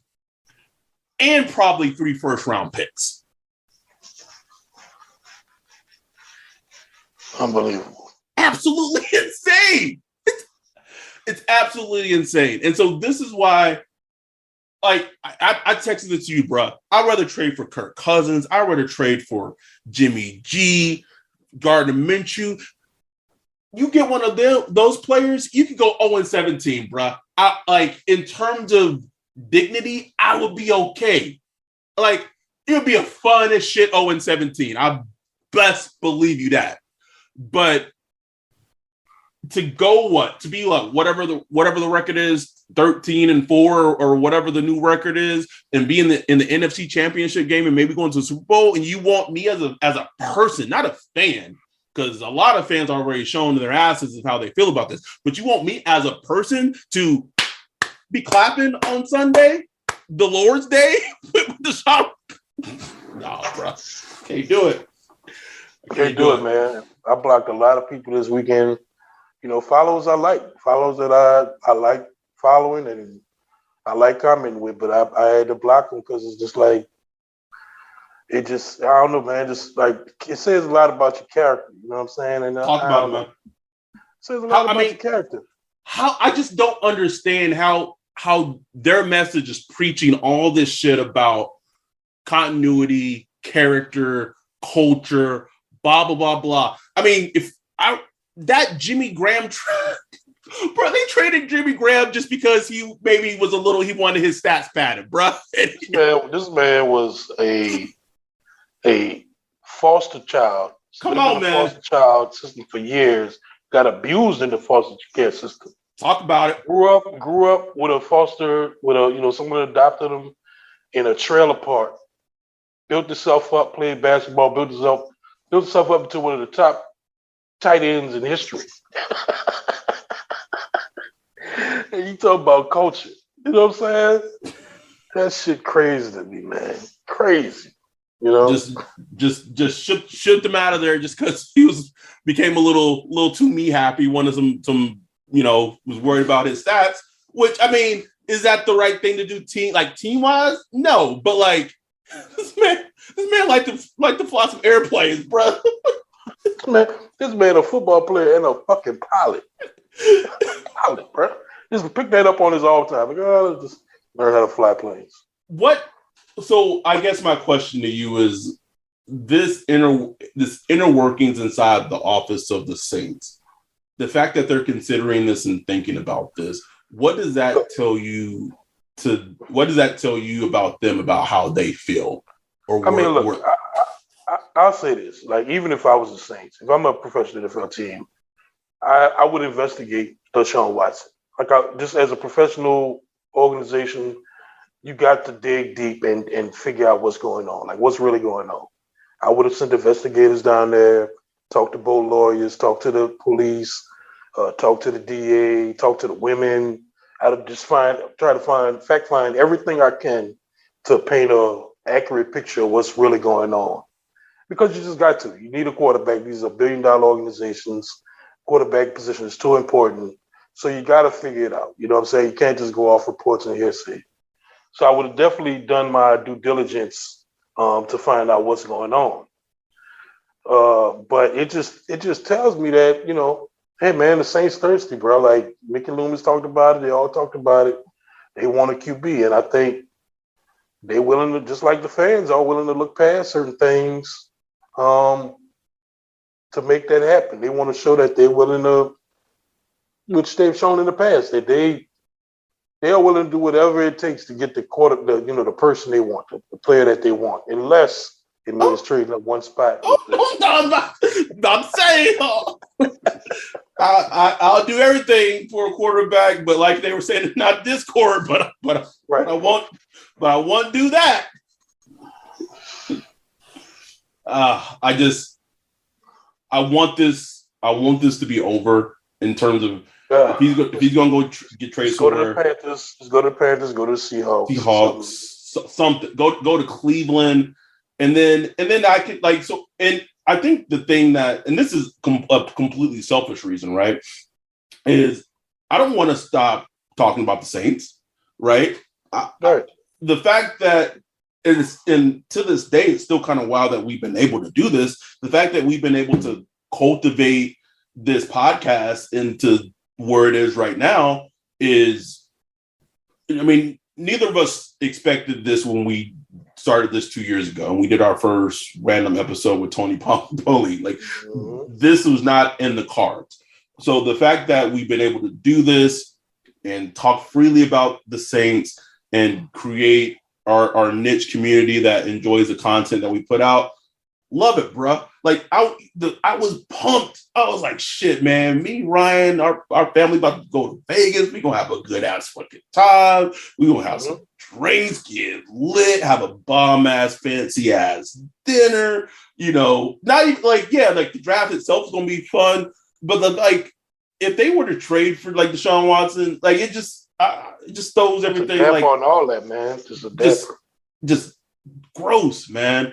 and probably 3 first-round picks. Unbelievable. Absolutely insane. It's absolutely insane. And so this is why, like, I texted it to you, bro. I'd rather trade for Kirk Cousins. I'd rather trade for Jimmy G, Gardner Minshew. You get one of those players, you can go 0-17, bro. In terms of dignity, I would be okay. Like, it would be a fun as shit 0-17. I best believe you that. But to go to be like whatever the record is, 13-4 or whatever the new record is, and be in the NFC Championship game and maybe going to the Super Bowl, and you want me as a person, not a fan, because a lot of fans are already showing their asses of how they feel about this. But you want me as a person to be clapping on Sunday, the Lord's Day, with Deshaun? No, bro, can't do it. Can't do it, man. I blocked a lot of people this weekend. Followers I like, followers that I like following and I like commenting with, but I had to block them because it's just like, I don't know, man. Just like, it says a lot about your character. You know what I'm saying? And talk about it, man. It says a lot about your character. I just don't understand how their message is preaching all this shit about continuity, character, culture, blah, blah, blah, blah. I mean, that Jimmy Graham, bro, they traded Jimmy Graham just because he maybe was he wanted his stats padded, bro. This man was a foster child. Come on, man. Foster child system for years. Got abused in the foster care system. Talk about it. Grew up with someone adopted him in a trailer park. Built himself up, played basketball, built himself up into one of the top tight ends in history. And you talk about culture. You know what I'm saying? That shit crazy to me, man. Crazy. Just shipped him out of there just because he became a little too me happy. Wanted some was worried about his stats. Which, I mean, is that the right thing to do team wise? No, but like this man like to fly some airplanes, bro. This man a football player and a fucking pilot. Pilot, bro. Just pick that up on his all time. Like, let's just learn how to fly planes. So I guess my question to you is this inner workings inside the office of the Saints. The fact that they're considering this and thinking about this, what does that tell you about them, about how they feel? I'll say this. Like, even if I was the Saints, if I'm a professional NFL team, I would investigate Deshaun Watson. Like, just as a professional organization, you got to dig deep and figure out what's going on, like what's really going on. I would have sent investigators down there, talked to both lawyers, talked to the police, talked to the DA, talked to the women. I'd just try to fact find everything I can to paint a accurate picture of what's really going on. Because you just got to. You need a quarterback. These are billion-dollar organizations. Quarterback position is too important. So you got to figure it out. You know what I'm saying? You can't just go off reports and hearsay. So I would have definitely done my due diligence to find out what's going on. But it just tells me that, hey, man, the Saints thirsty, bro. Like, Mickey Loomis talked about it. They all talked about it. They want a QB. And I think they're willing to, just like the fans are willing to look past certain things to make that happen. They want to show that they're willing to, which they've shown in the past, that they are willing to do whatever it takes to get the person they want, the player that they want, unless it means trading up one spot. I'm saying I'll do everything for a quarterback, but like they were saying, not this quarter, but right. I won't do that. I want this to be over in terms of if he's going to go get traded somewhere. Go to the Panthers. Just go to the Panthers. Go to the Seahawks. Something. Go to Cleveland, and then I could and I think the thing that, and this is a completely selfish reason, right? Is I don't want to stop talking about the Saints, right? Right. The fact that and to this day, it's still kind of wild that we've been able to do this. The fact that we've been able to cultivate this podcast into where it is right now is, I mean, neither of us expected this when we started this 2 years ago and we did our first random episode with Tony Poli. Like, this was not in the cards. So the fact that we've been able to do this and talk freely about the Saints and create our niche community that enjoys the content that we put out, love it, bro. Like, I was pumped. I was like, shit, man, me, Ryan, our family about to go to Vegas. We gonna have a good ass fucking time. We gonna have some drinks, get lit, have a bomb ass fancy ass dinner. You know, not even like the draft itself is gonna be fun, but if they were to trade for like Deshaun Watson, like it just throws everything like on all that, man. Just gross, man.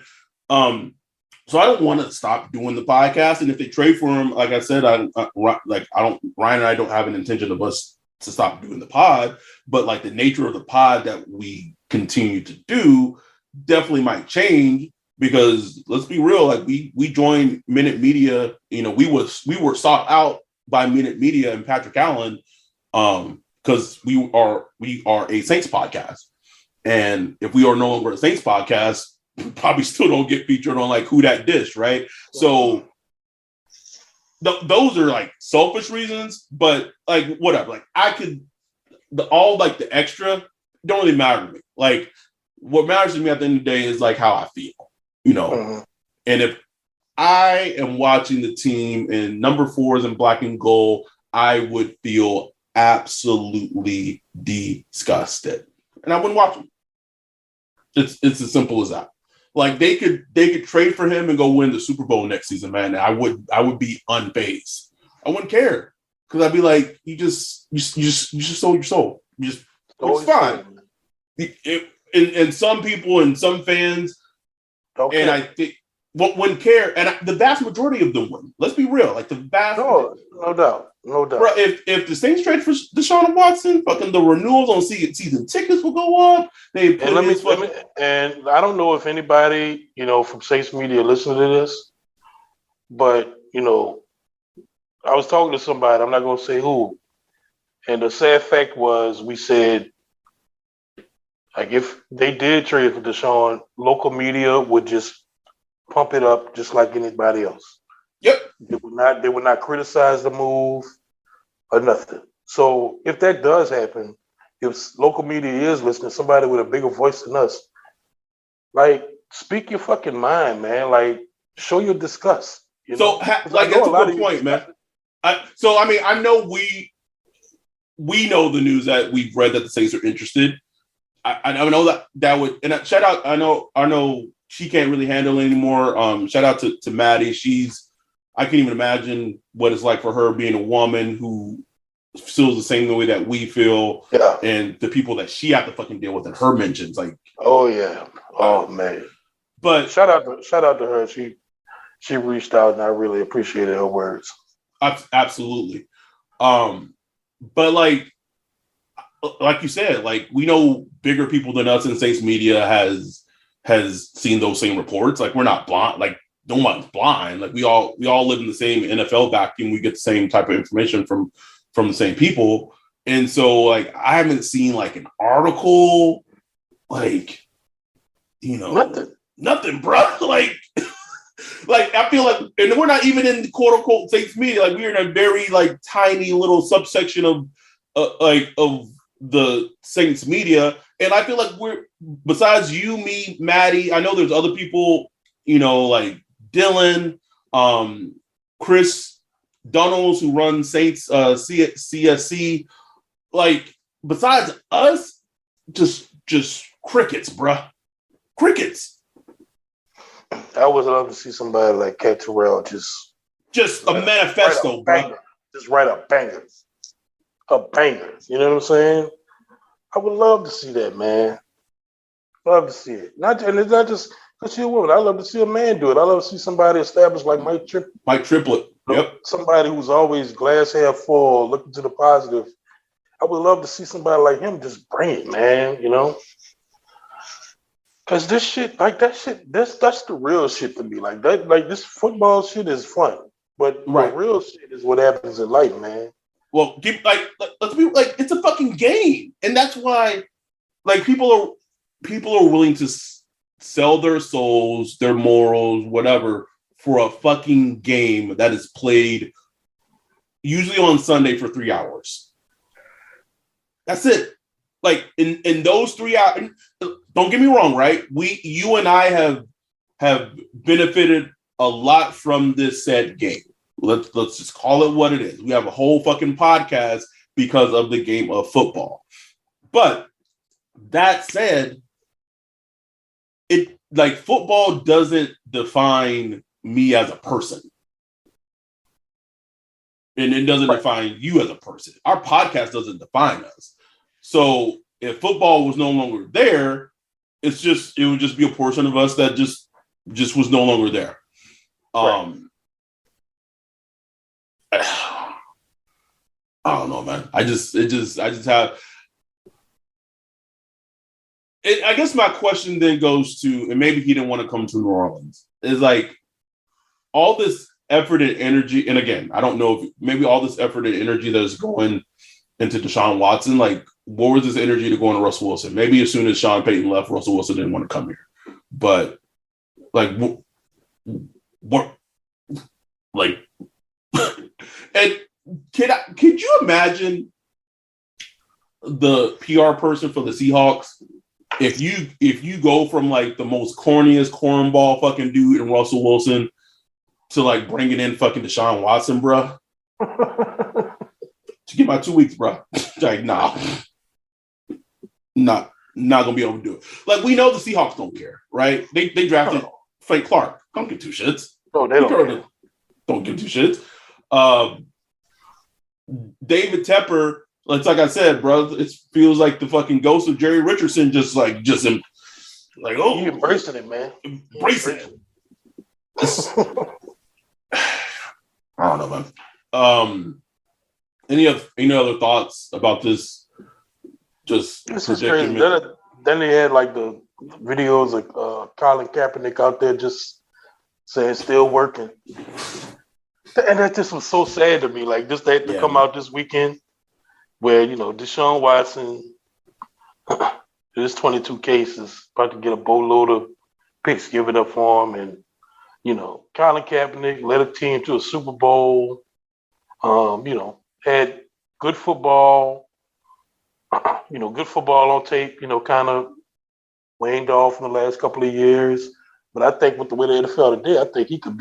So I don't want to stop doing the podcast, and if they trade for him, like I said, Ryan and I don't have an intention of us to stop doing the pod, but like the nature of the pod that we continue to do definitely might change because let's be real, like we joined Minute Media, you know, we were sought out by Minute Media and Patrick Allen, because we are a Saints podcast, and if we are no longer a Saints podcast, we probably still don't get featured on like Who Dat Dish, right? So those are like selfish reasons, but like whatever. Like the extra don't really matter to me. Like what matters to me at the end of the day is like how I feel, you know. And if I am watching the team and number 4 is in black and gold, I would feel absolutely disgusted, and I wouldn't watch them. It's as simple as that. Like they could trade for him and go win the Super Bowl next season, man. And I would be unfazed. I wouldn't care because I'd be like, you just sold your soul. It's fine. And some people and some fans, okay. And I think wouldn't care. And the vast majority of them wouldn't. Let's be real. Like the vast, no doubt. Bro, if the Saints trade for Deshaun Watson, fucking the renewals on season tickets will go up. And I don't know if anybody, you know, from Saints media listening to this, but you know, I was talking to somebody. I'm not going to say who, and the sad fact was we said, like, if they did trade for Deshaun, local media would just pump it up just like anybody else. Yep. They would not criticize the move or nothing. So if that does happen, if local media is listening, somebody with a bigger voice than us, like, speak your fucking mind, man. Like, show your disgust. You know? That's a good point, man. I know we know the news that we've read that the Saints are interested. I know that would, and shout out. I know she can't really handle it anymore. Shout out to Maddie. I can't even imagine what it's like for her being a woman who feels the same way that we feel, and the people that she have to fucking deal with in her mentions. Like, oh yeah, oh man. But shout out to her. She reached out, and I really appreciated her words. Absolutely. But like you said, like we know bigger people than us in Saints media has seen those same reports. Like we're not blind. Like no one's blind. Like we all live in the same NFL vacuum. We get the same type of information from the same people. And so like I haven't seen like an article, like, you know, nothing, bro. Like I feel like, and we're not even in the quote unquote Saints media. Like we're in a very like tiny little subsection of the Saints media. And I feel like we're, besides you, me, Maddie, I know there's other people, you know, like Dylan, Chris Dunnels, who runs Saints CSC. Like, besides us, just crickets, bruh. Crickets. I would love to see somebody like Cat Terrell just a manifesto, bro. Just write a banger. A banger. You know what I'm saying? I would love to see that, man. Love to see it. And it's not just because she's a woman. I love to see a man do it. I love to see somebody established like Mike Triplett. Yep. Somebody who's always glass half full, looking to the positive, I would love to see somebody like him just bring it, man. You know, because this shit, like that shit, that's the real shit to me. Like that, like this football shit is fun, but the Right. real shit is what happens in life, man. Well, let's be like, it's a fucking game, and that's why, like, people are willing to sell their souls, their morals, whatever, for a fucking game that is played usually on Sunday for 3 hours. That's it. Like in those 3 hours, don't get me wrong, right? You and I have benefited a lot from this said game. Let's just call it what it is. We have a whole fucking podcast because of the game of football. But that said, it like football doesn't define me as a person. And it doesn't define you as a person. Our podcast doesn't define us. So if football was no longer there, it would just be a portion of us that just was no longer there. I don't know, man. I just have. I guess my question then goes to, and maybe he didn't want to come to New Orleans, is like all this effort and energy. And again, I don't know if maybe all this effort and energy that is going into Deshaun Watson, like what was this energy to go into Russell Wilson? Maybe as soon as Sean Payton left, Russell Wilson didn't want to come here. But like, what like, and could you imagine the PR person for the Seahawks if you go from like the most corniest cornball fucking dude in Russell Wilson to like bringing in fucking Deshaun Watson, bro? To get my 2 weeks, bro. Like, nah, not gonna be able to do it. Like, we know the Seahawks don't care, right? They drafted Frank Clark. Don't give two shits. No, they don't. Don't give two shits. David Tepper, like I said, bro, it feels like the fucking ghost of Jerry Richardson, like oh, he embracing it, man. Embracing it. I don't know, man. Any other thoughts about this? Just this is crazy. Then they had like the videos of Colin Kaepernick out there just saying still working. And that just was so sad to me. Like this, they had to come out this weekend where, you know, Deshaun Watson, there's 22 cases, about to get a boatload of picks given up for him. And, you know, Colin Kaepernick led a team to a Super Bowl, you know, had good football, good football on tape, you know, kind of waned off in the last couple of years. But I think with the way the NFL today, I think he'd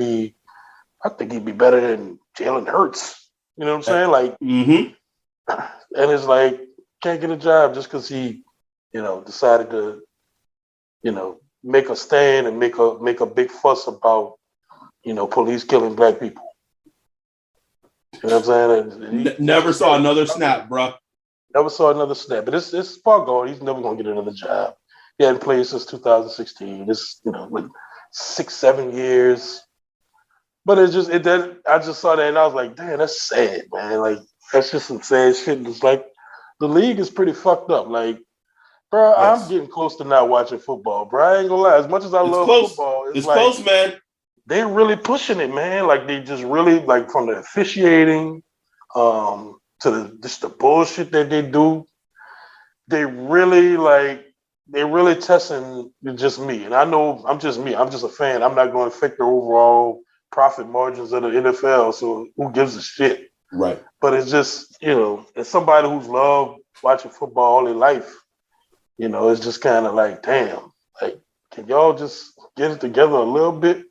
be better than Jalen Hurts. You know what I'm saying? Like, and it's like, can't get a job just because he, you know, decided to, you know, make a stand and make a big fuss about, you know, police killing black people. You know what I'm saying? Never saw another snap, bro. Never saw another snap. But it's far gone. He's never going to get another job. He hadn't played since 2016. It's, you know, like 6-7 years. But I just saw that and I was like, damn, that's sad, man. Like, that's just some sad shit. It's like the league is pretty fucked up. Like, bro, yes. I'm getting close to not watching football, bro. I ain't gonna lie. As much as I love football, it's like, close, man. They're really pushing it, man. Like they just really like from the officiating to the bullshit that they do. They really testing just me. And I know I'm just me. I'm just a fan. I'm not going to affect the overall profit margins of the NFL. So who gives a shit? Right. But it's just, you know, as somebody who's loved watching football all their life, you know, it's just kind of like, damn, like, can y'all just get it together a little bit?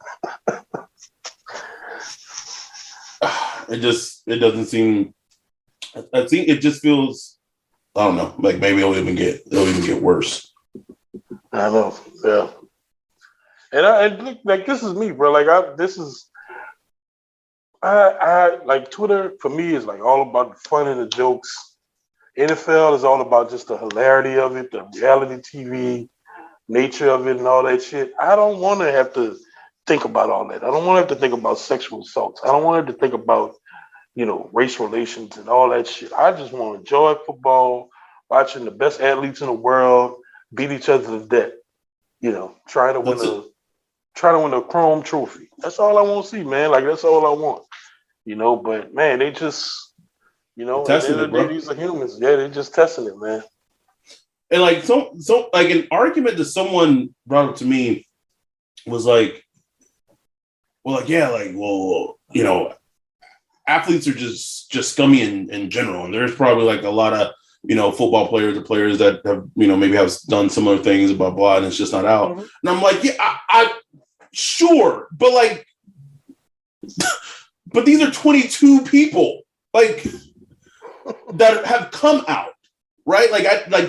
It doesn't seem. I think it just feels. I don't know. Like maybe it'll even get worse. I know. Yeah. And look, like this is me, bro. Like I like Twitter for me is like all about the fun and the jokes. NFL is all about just the hilarity of it, the reality TV nature of it and all that shit. I don't want to have to think about all that. I don't want to have to think about sexual assaults. I don't want to have to think about, race relations and all that shit. I just want to enjoy football, watching the best athletes in the world beat each other to death. Try to win a chrome trophy. That's all I want to see, man. Like that's all I want. But man, they just, at the end of the day, these are humans. Yeah, they're just testing it, man. And like so like an argument that someone brought up to me was like, athletes are just scummy in general, and there's probably like a lot of football players or players that have maybe have done similar things, blah blah, and it's just not out. Mm-hmm. And I'm like, yeah, I sure, but like, but these are 22 people like that have come out, right? Like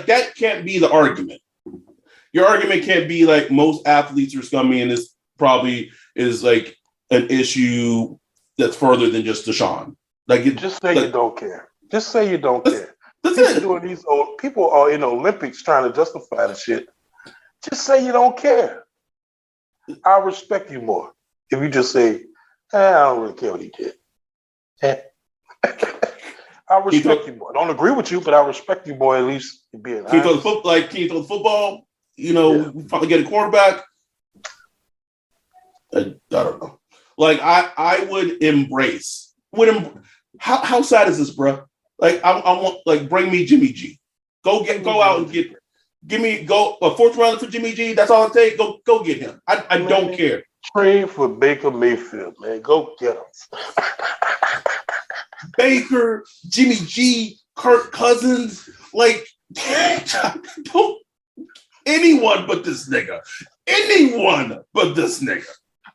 that can't be the argument. Your argument can't be like most athletes are scummy, and this probably is like an issue that's further than just Deshaun. Just say you don't care. Just say you don't care. People are in the Olympics trying to justify the shit. Just say you don't care. I'll respect you more if you just say, I don't really care what he did. I'll respect you more. I don't agree with you, but I'll respect you more at least being honest. Can you throw the football? We probably get a quarterback. I don't know. Like I would embrace. How sad is this, bro? Like I want bring me Jimmy G. Go out and give me a fourth rounder for Jimmy G. That's all it takes. Go get him. I don't care. Trade for Baker Mayfield, man. Go get him. Baker, Jimmy G, Kirk Cousins, don't anyone but this nigga. Anyone but this nigga.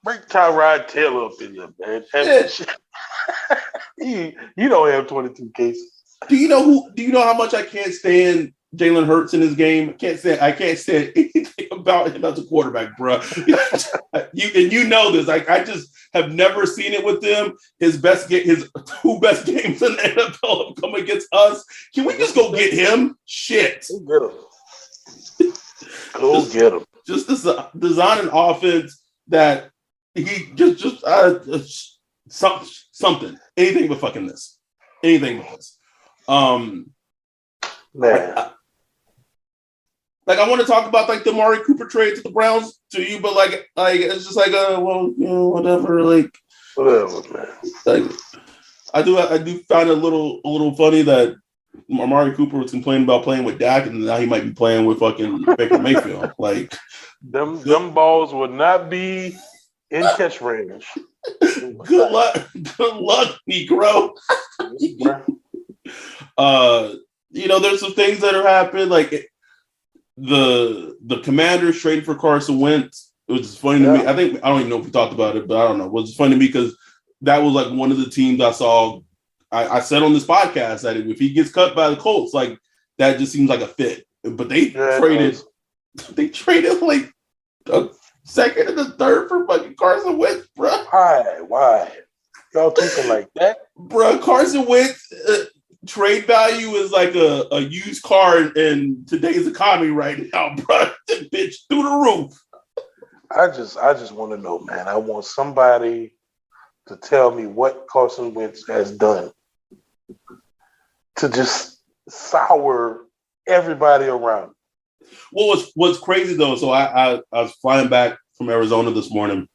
Bring Tyrod Taylor up in there, man. You don't have 22 cases. Do you know how much I can't stand Jalen Hurts in his game? I can't stand anything about him as a quarterback, bro. You know this. I just have never seen it with him. His two best games in the NFL have come against us. Can we just go get him? Shit. Go get him. Just design an offense that he something. Anything but fucking this. Anything but this. Man. I want to talk about the Amari Cooper trade to the Browns to you, but it's just whatever. Whatever, man. I do find it a little funny that Amari Cooper was complaining about playing with Dak, and now he might be playing with fucking Baker Mayfield. Them balls would not be in catch range. Good luck, Negro. There's some things that have happened, the Commanders traded for Carson Wentz. It was just funny to me. I don't even know if we talked about it, but I don't know. It was funny to me because that was one of the teams I saw. I said on this podcast that if he gets cut by the Colts, that just seems like a fit. But they traded a second and a third for fucking Carson Wentz, bro. Why? Y'all thinking like that? Bro, Carson Wentz trade value is like a used car in today's economy right now, bro. That bitch through the roof. I just want to know, man. I want somebody to tell me what Carson Wentz has done to just sour everybody around. Well, what's crazy though? So I was flying back from Arizona this morning,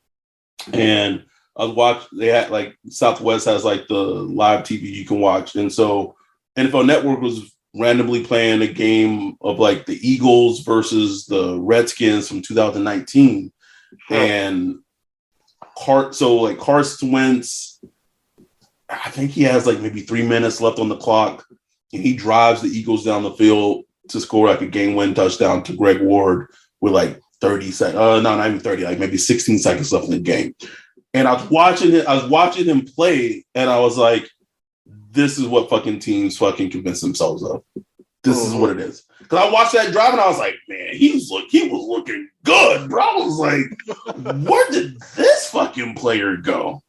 and I was watching. They had Southwest has the live TV you can watch, and so NFL Network was randomly playing a game of the Eagles versus the Redskins from 2019, and Carson Wentz, I think he has maybe 3 minutes left on the clock, and he drives the Eagles down the field to score a game-win touchdown to Greg Ward with 30 seconds. No, not even 30, maybe 16 seconds left in the game. And I was watching him play, and I was like, this is what fucking teams fucking convince themselves of. This is what it is. Because I watched that drive, and I was like, man, he was looking good, bro. I was like, where did this fucking player go?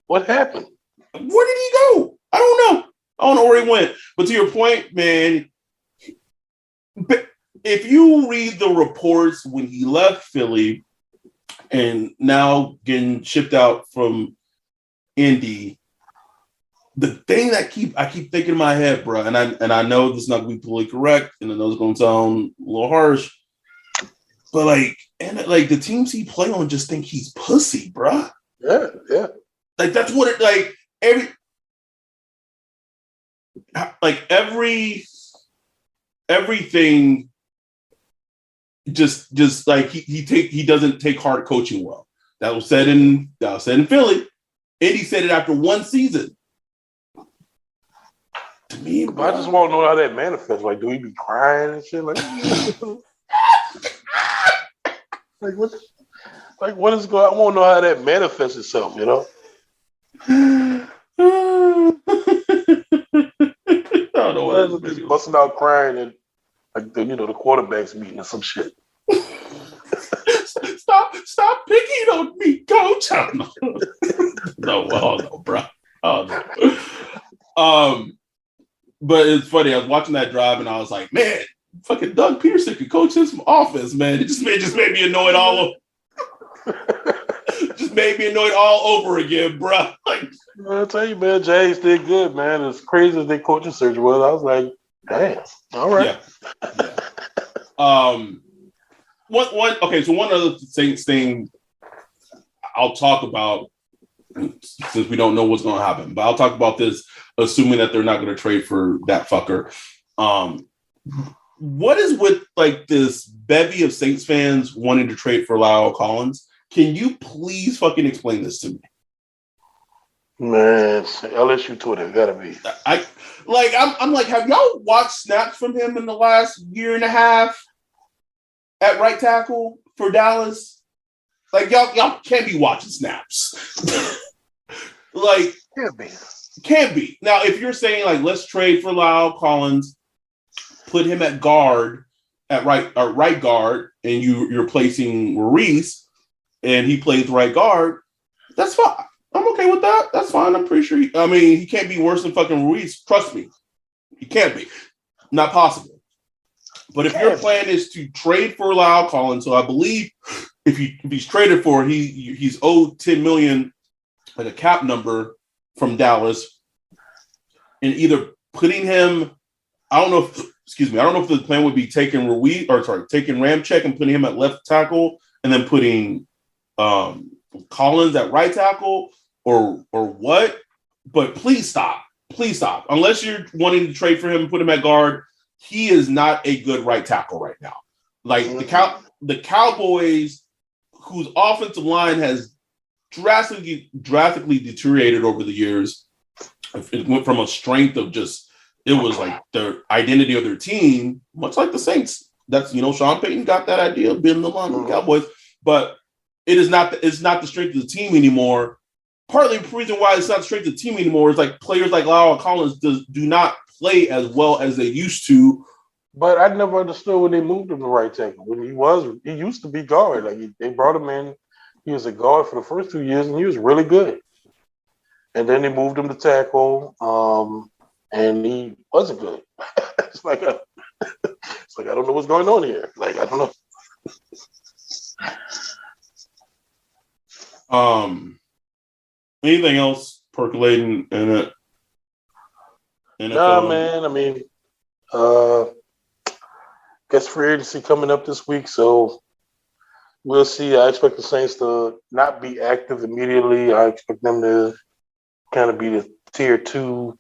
What happened? Where did he go? I don't know. I don't know where he went. But to your point, man, if you read the reports when he left Philly and now getting shipped out from Indy, the thing that I keep thinking in my head, bro, and I know this is not gonna be politically correct, and I know it's gonna sound a little harsh, but like the teams he play on just think he's pussy, bro. Yeah. Like that's what it everything just like he doesn't take hard coaching well. That was said in Philly. And he said it after one season. To me, bro, I just want to know how that manifests. Like, do he be crying and shit? Like, what? Like, what is going? I want to know how that manifests itself. You know. I don't know what just busting out crying and like the quarterback's meeting or some shit. Stop picking on me, coach. I don't know. No, bro. But it's funny. I was watching that drive and I was like, man, fucking Doug Peterson could coach this from offense, man. It just made me annoyed all just made me annoyed all over again, bro. Like, I'll tell you, man, Jays did good, man. As crazy as their coaching search was, I was like, damn, all right. Yeah. So one other thing I'll talk about, since we don't know what's going to happen, but I'll talk about this, assuming that they're not going to trade for that fucker. What is with like this bevy of Saints fans wanting to trade for Lyle Collins? Can you please fucking explain this to me? Man, LSU Twitter gotta be. I'm like, have y'all watched snaps from him in the last year and a half at right tackle for Dallas? Like y'all can't be watching snaps. Like can't be. Now, if you're saying like let's trade for Lyle Collins, put him at guard, at right guard, and you're placing Ruiz, and he plays right guard, that's fine. I'm okay with that. That's fine. I'm pretty sure. He can't be worse than fucking Ruiz. Trust me, he can't be. Not possible. But if your plan is to trade for Lyle Collins, so I believe if he's traded for, he's owed $10 million, like a cap number from Dallas, and either putting him, I don't know if the plan would be taking Ramczyk and putting him at left tackle, and then putting Collins at right tackle, or what? But please stop. Unless you're wanting to trade for him and put him at guard, he is not a good right tackle right now. Like the Cowboys, whose offensive line has drastically deteriorated over the years. It went from a strength of it was like the identity of their team, much like the Saints. That's, Sean Payton got that idea of being the line of the Cowboys, but it's not the strength of the team anymore. Partly the reason why it's not the strength of the team anymore is like players like Lyle Collins do not play as well as they used to. But I never understood when they moved him to right tackle. When he used to be guard. Like they brought him in, he was a guard for the first 2 years, and he was really good. And then they moved him to tackle, and he wasn't good. It's like I don't know what's going on here. Like I don't know. Anything else percolating in it? Nah, man. Guess free agency coming up this week, so we'll see. I expect the Saints to not be active immediately. I expect them to kind of be the tier two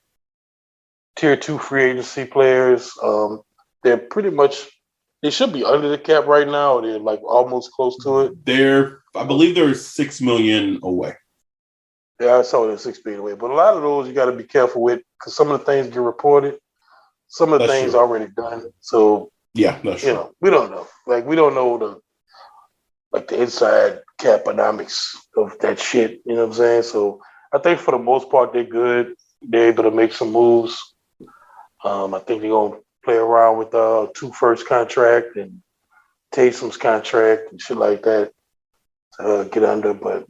free agency players. They're pretty much, they should be under the cap right now. They're like almost close to it. I believe they're $6 million away. Yeah, I saw they're $6 million away. But a lot of those you got to be careful with because some of the things get reported. Some of the things already done. So yeah, that's true. We don't know. Like we don't know the inside caponomics of that shit. You know what I'm saying? So I think for the most part they're good. They're able to make some moves. I think they're gonna play around with 2 first contract and Taysom's contract and shit like that to get under. But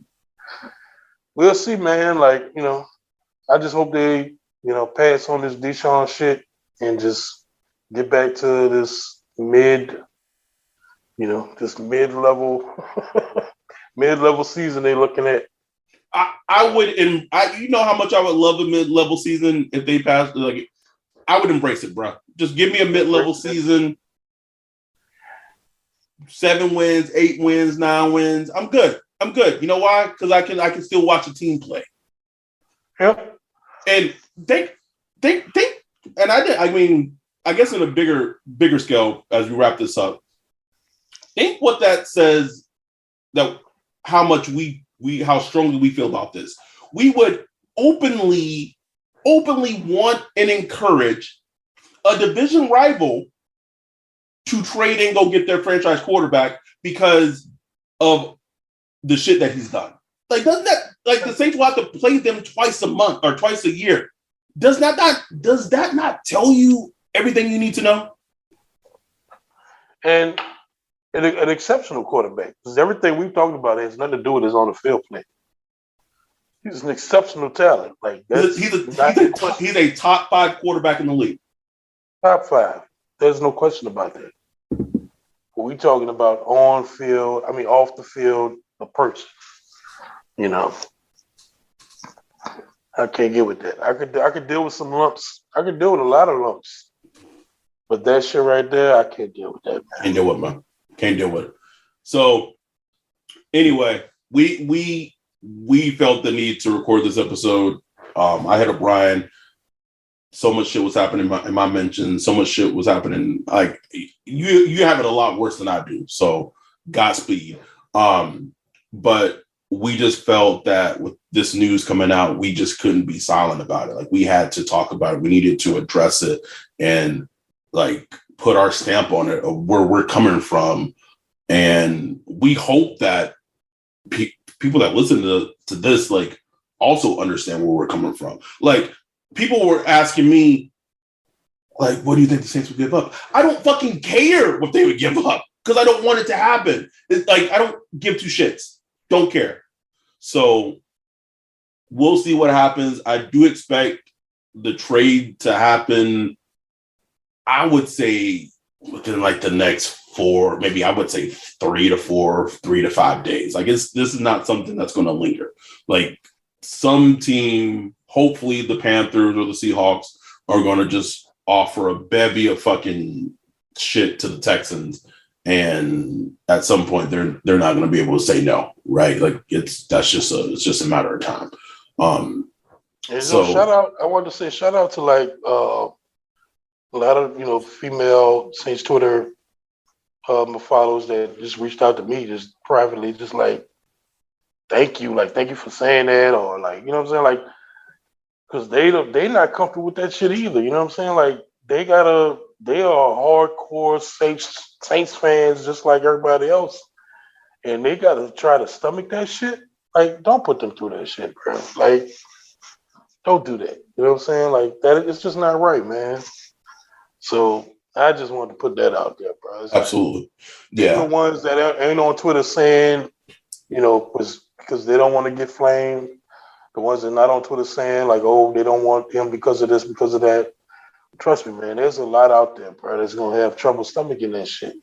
we'll see, man. Like, I just hope they, pass on this Deshaun shit and just get back to this mid-level season they're looking at. I would, and you know how much I would love a mid-level season if they passed. Like, I would embrace it, bro. Just give me a mid-level season. 7 wins, 8 wins, 9 wins. I'm good. You know why? Because I can still watch a team play. Yep. And think, and I mean, I guess in a bigger scale as we wrap this up, think what that says, that how much how strongly we feel about this. We would openly want and encourage a division rival to trade and go get their franchise quarterback because of the shit that he's done. Like, doesn't that, like, the Saints will have to play them twice a month or twice a year? Does that not tell you everything you need to know? And an exceptional quarterback, because everything we've talked about has nothing to do with his on the field play. He's an exceptional talent. Like, he's a top 5 quarterback in the league. Top 5. There's no question about that. But we talking about off the field, a person. You know, I can't get with that. I could deal with some lumps. I could deal with a lot of lumps. But that shit right there, I can't deal with that, man. Can't deal with it, man. Can't deal with it. So anyway, we felt the need to record this episode. I hit up Brian. So much shit was happening in my mentions. So much shit was happening. Like, you have it a lot worse than I do. So Godspeed. But we just felt that with this news coming out, we just couldn't be silent about it. Like, we had to talk about it. We needed to address it and, like, put our stamp on it of where we're coming from. And we hope that people that listen to this, like, also understand where we're coming from. Like, people were asking me, like, what do you think the Saints would give up? I don't fucking care what they would give up because I don't want it to happen. It's like, I don't give two shits. Don't care. So we'll see what happens. I do expect the trade to happen, I would say, within like the next 4, maybe I would say 3 to 5 days. Like, this is not something that's going to linger. Like, some team, hopefully the Panthers or the Seahawks, are going to just offer a bevy of fucking shit to the Texans. And at some point, they're not going to be able to say no, right? Like, it's just a matter of time. Shout out! I wanted to say shout out to, like, a lot of female Saints Twitter followers that just reached out to me just privately, just like, thank you for saying that, or, like, you know what I'm saying, like, because they not comfortable with that shit either. You know what I'm saying? Like, they are hardcore Saints fans just like everybody else, and they gotta try to stomach that shit. Like, don't put them through that shit, bro. Like, don't do that. You know what I'm saying? Like, that, it's just not right, man. So I just wanted to put that out there, bro. It's absolutely, like, yeah. The ones that ain't on Twitter saying, because they don't want to get flamed. The ones that not on Twitter saying, like, oh, they don't want him because of this, because of that. Trust me, man, there's a lot out there, bro, that's going to have trouble stomaching that shit.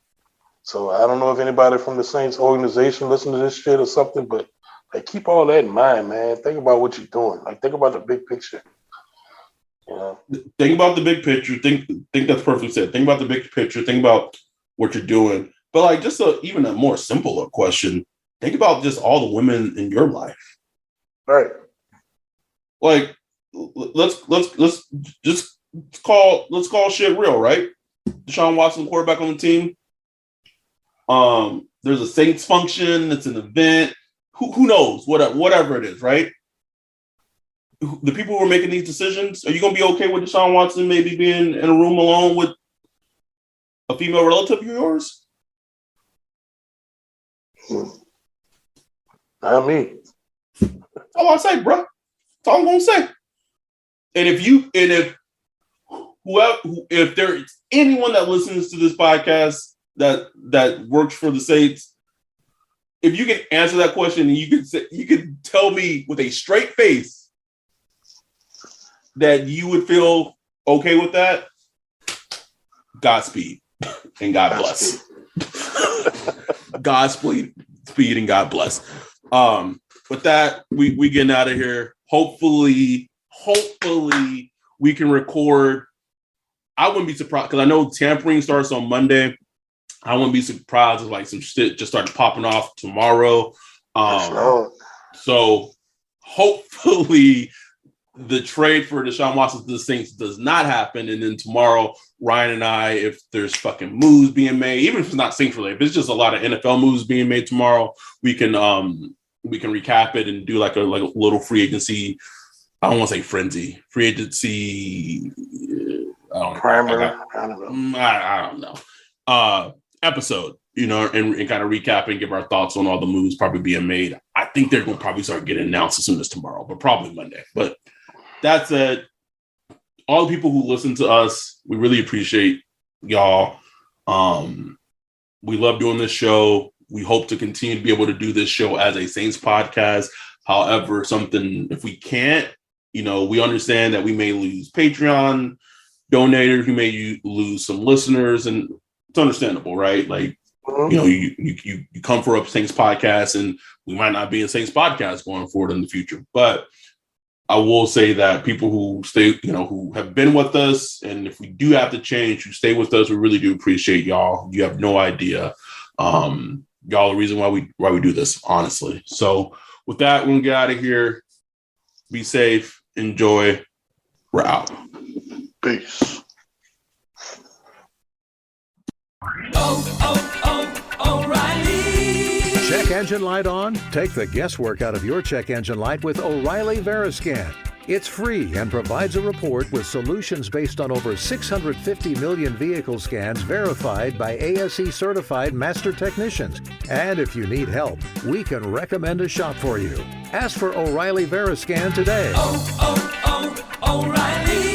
So I don't know if anybody from the Saints organization listen to this shit or something, but, like, keep all that in mind, man. Think about what you're doing. Like, think about the big picture. You know? Think about the big picture. Think that's perfectly said. Think about the big picture. Think about what you're doing. But, like, just even a more simpler question, think about just all the women in your life. Right. Like, let's just call shit real, right? Deshaun Watson, quarterback on the team. There's a Saints function. It's an event. Who knows? Whatever it is, right? The people who are making these decisions, are you going to be okay with Deshaun Watson maybe being in a room alone with a female relative of yours? Not me. That's all I say, bro. That's all I'm going to say. And if there's anyone that listens to this podcast that works for the Saints, if you can answer that question and you can tell me with a straight face that you would feel okay with that, Godspeed and God bless. Godspeed and God bless. with that, we getting out of here. Hopefully we can record. I wouldn't be surprised because I know tampering starts on Monday. I wouldn't be surprised if like some shit just started popping off tomorrow. So hopefully the trade for Deshaun Watson to the Saints does not happen. And then tomorrow, Ryan and I, if there's fucking moves being made, even if it's not Saints related, if it's just a lot of NFL moves being made tomorrow, we can recap it and do like a little free agency. I don't want to say frenzy. Free agency. I don't know. Episode, and kind of recap and give our thoughts on all the moves probably being made. I think they're going to probably start getting announced as soon as tomorrow, but probably Monday. But that's it. All the people who listen to us, we really appreciate y'all. We love doing this show. We hope to continue to be able to do this show as a Saints podcast. However, if we can't, we understand that we may lose Patreon donators, we may lose some listeners, and it's understandable, right? Like, you come for a Saints podcast, and we might not be a Saints podcast going forward in the future. But I will say that people who stay, who have been with us, and if we do have to change, you stay with us. We really do appreciate y'all. You have no idea. Y'all the reason why we do this, honestly. So with that, we're gonna get out of here. Be safe. Enjoy. We're out. Peace. O'Reilly. Check engine light on? Take the guesswork out of your check engine light with O'Reilly Veriscan. It's free and provides a report with solutions based on over 650 million vehicle scans verified by ASE certified master technicians. And if you need help, we can recommend a shop for you. Ask for O'Reilly Veriscan today. O'Reilly.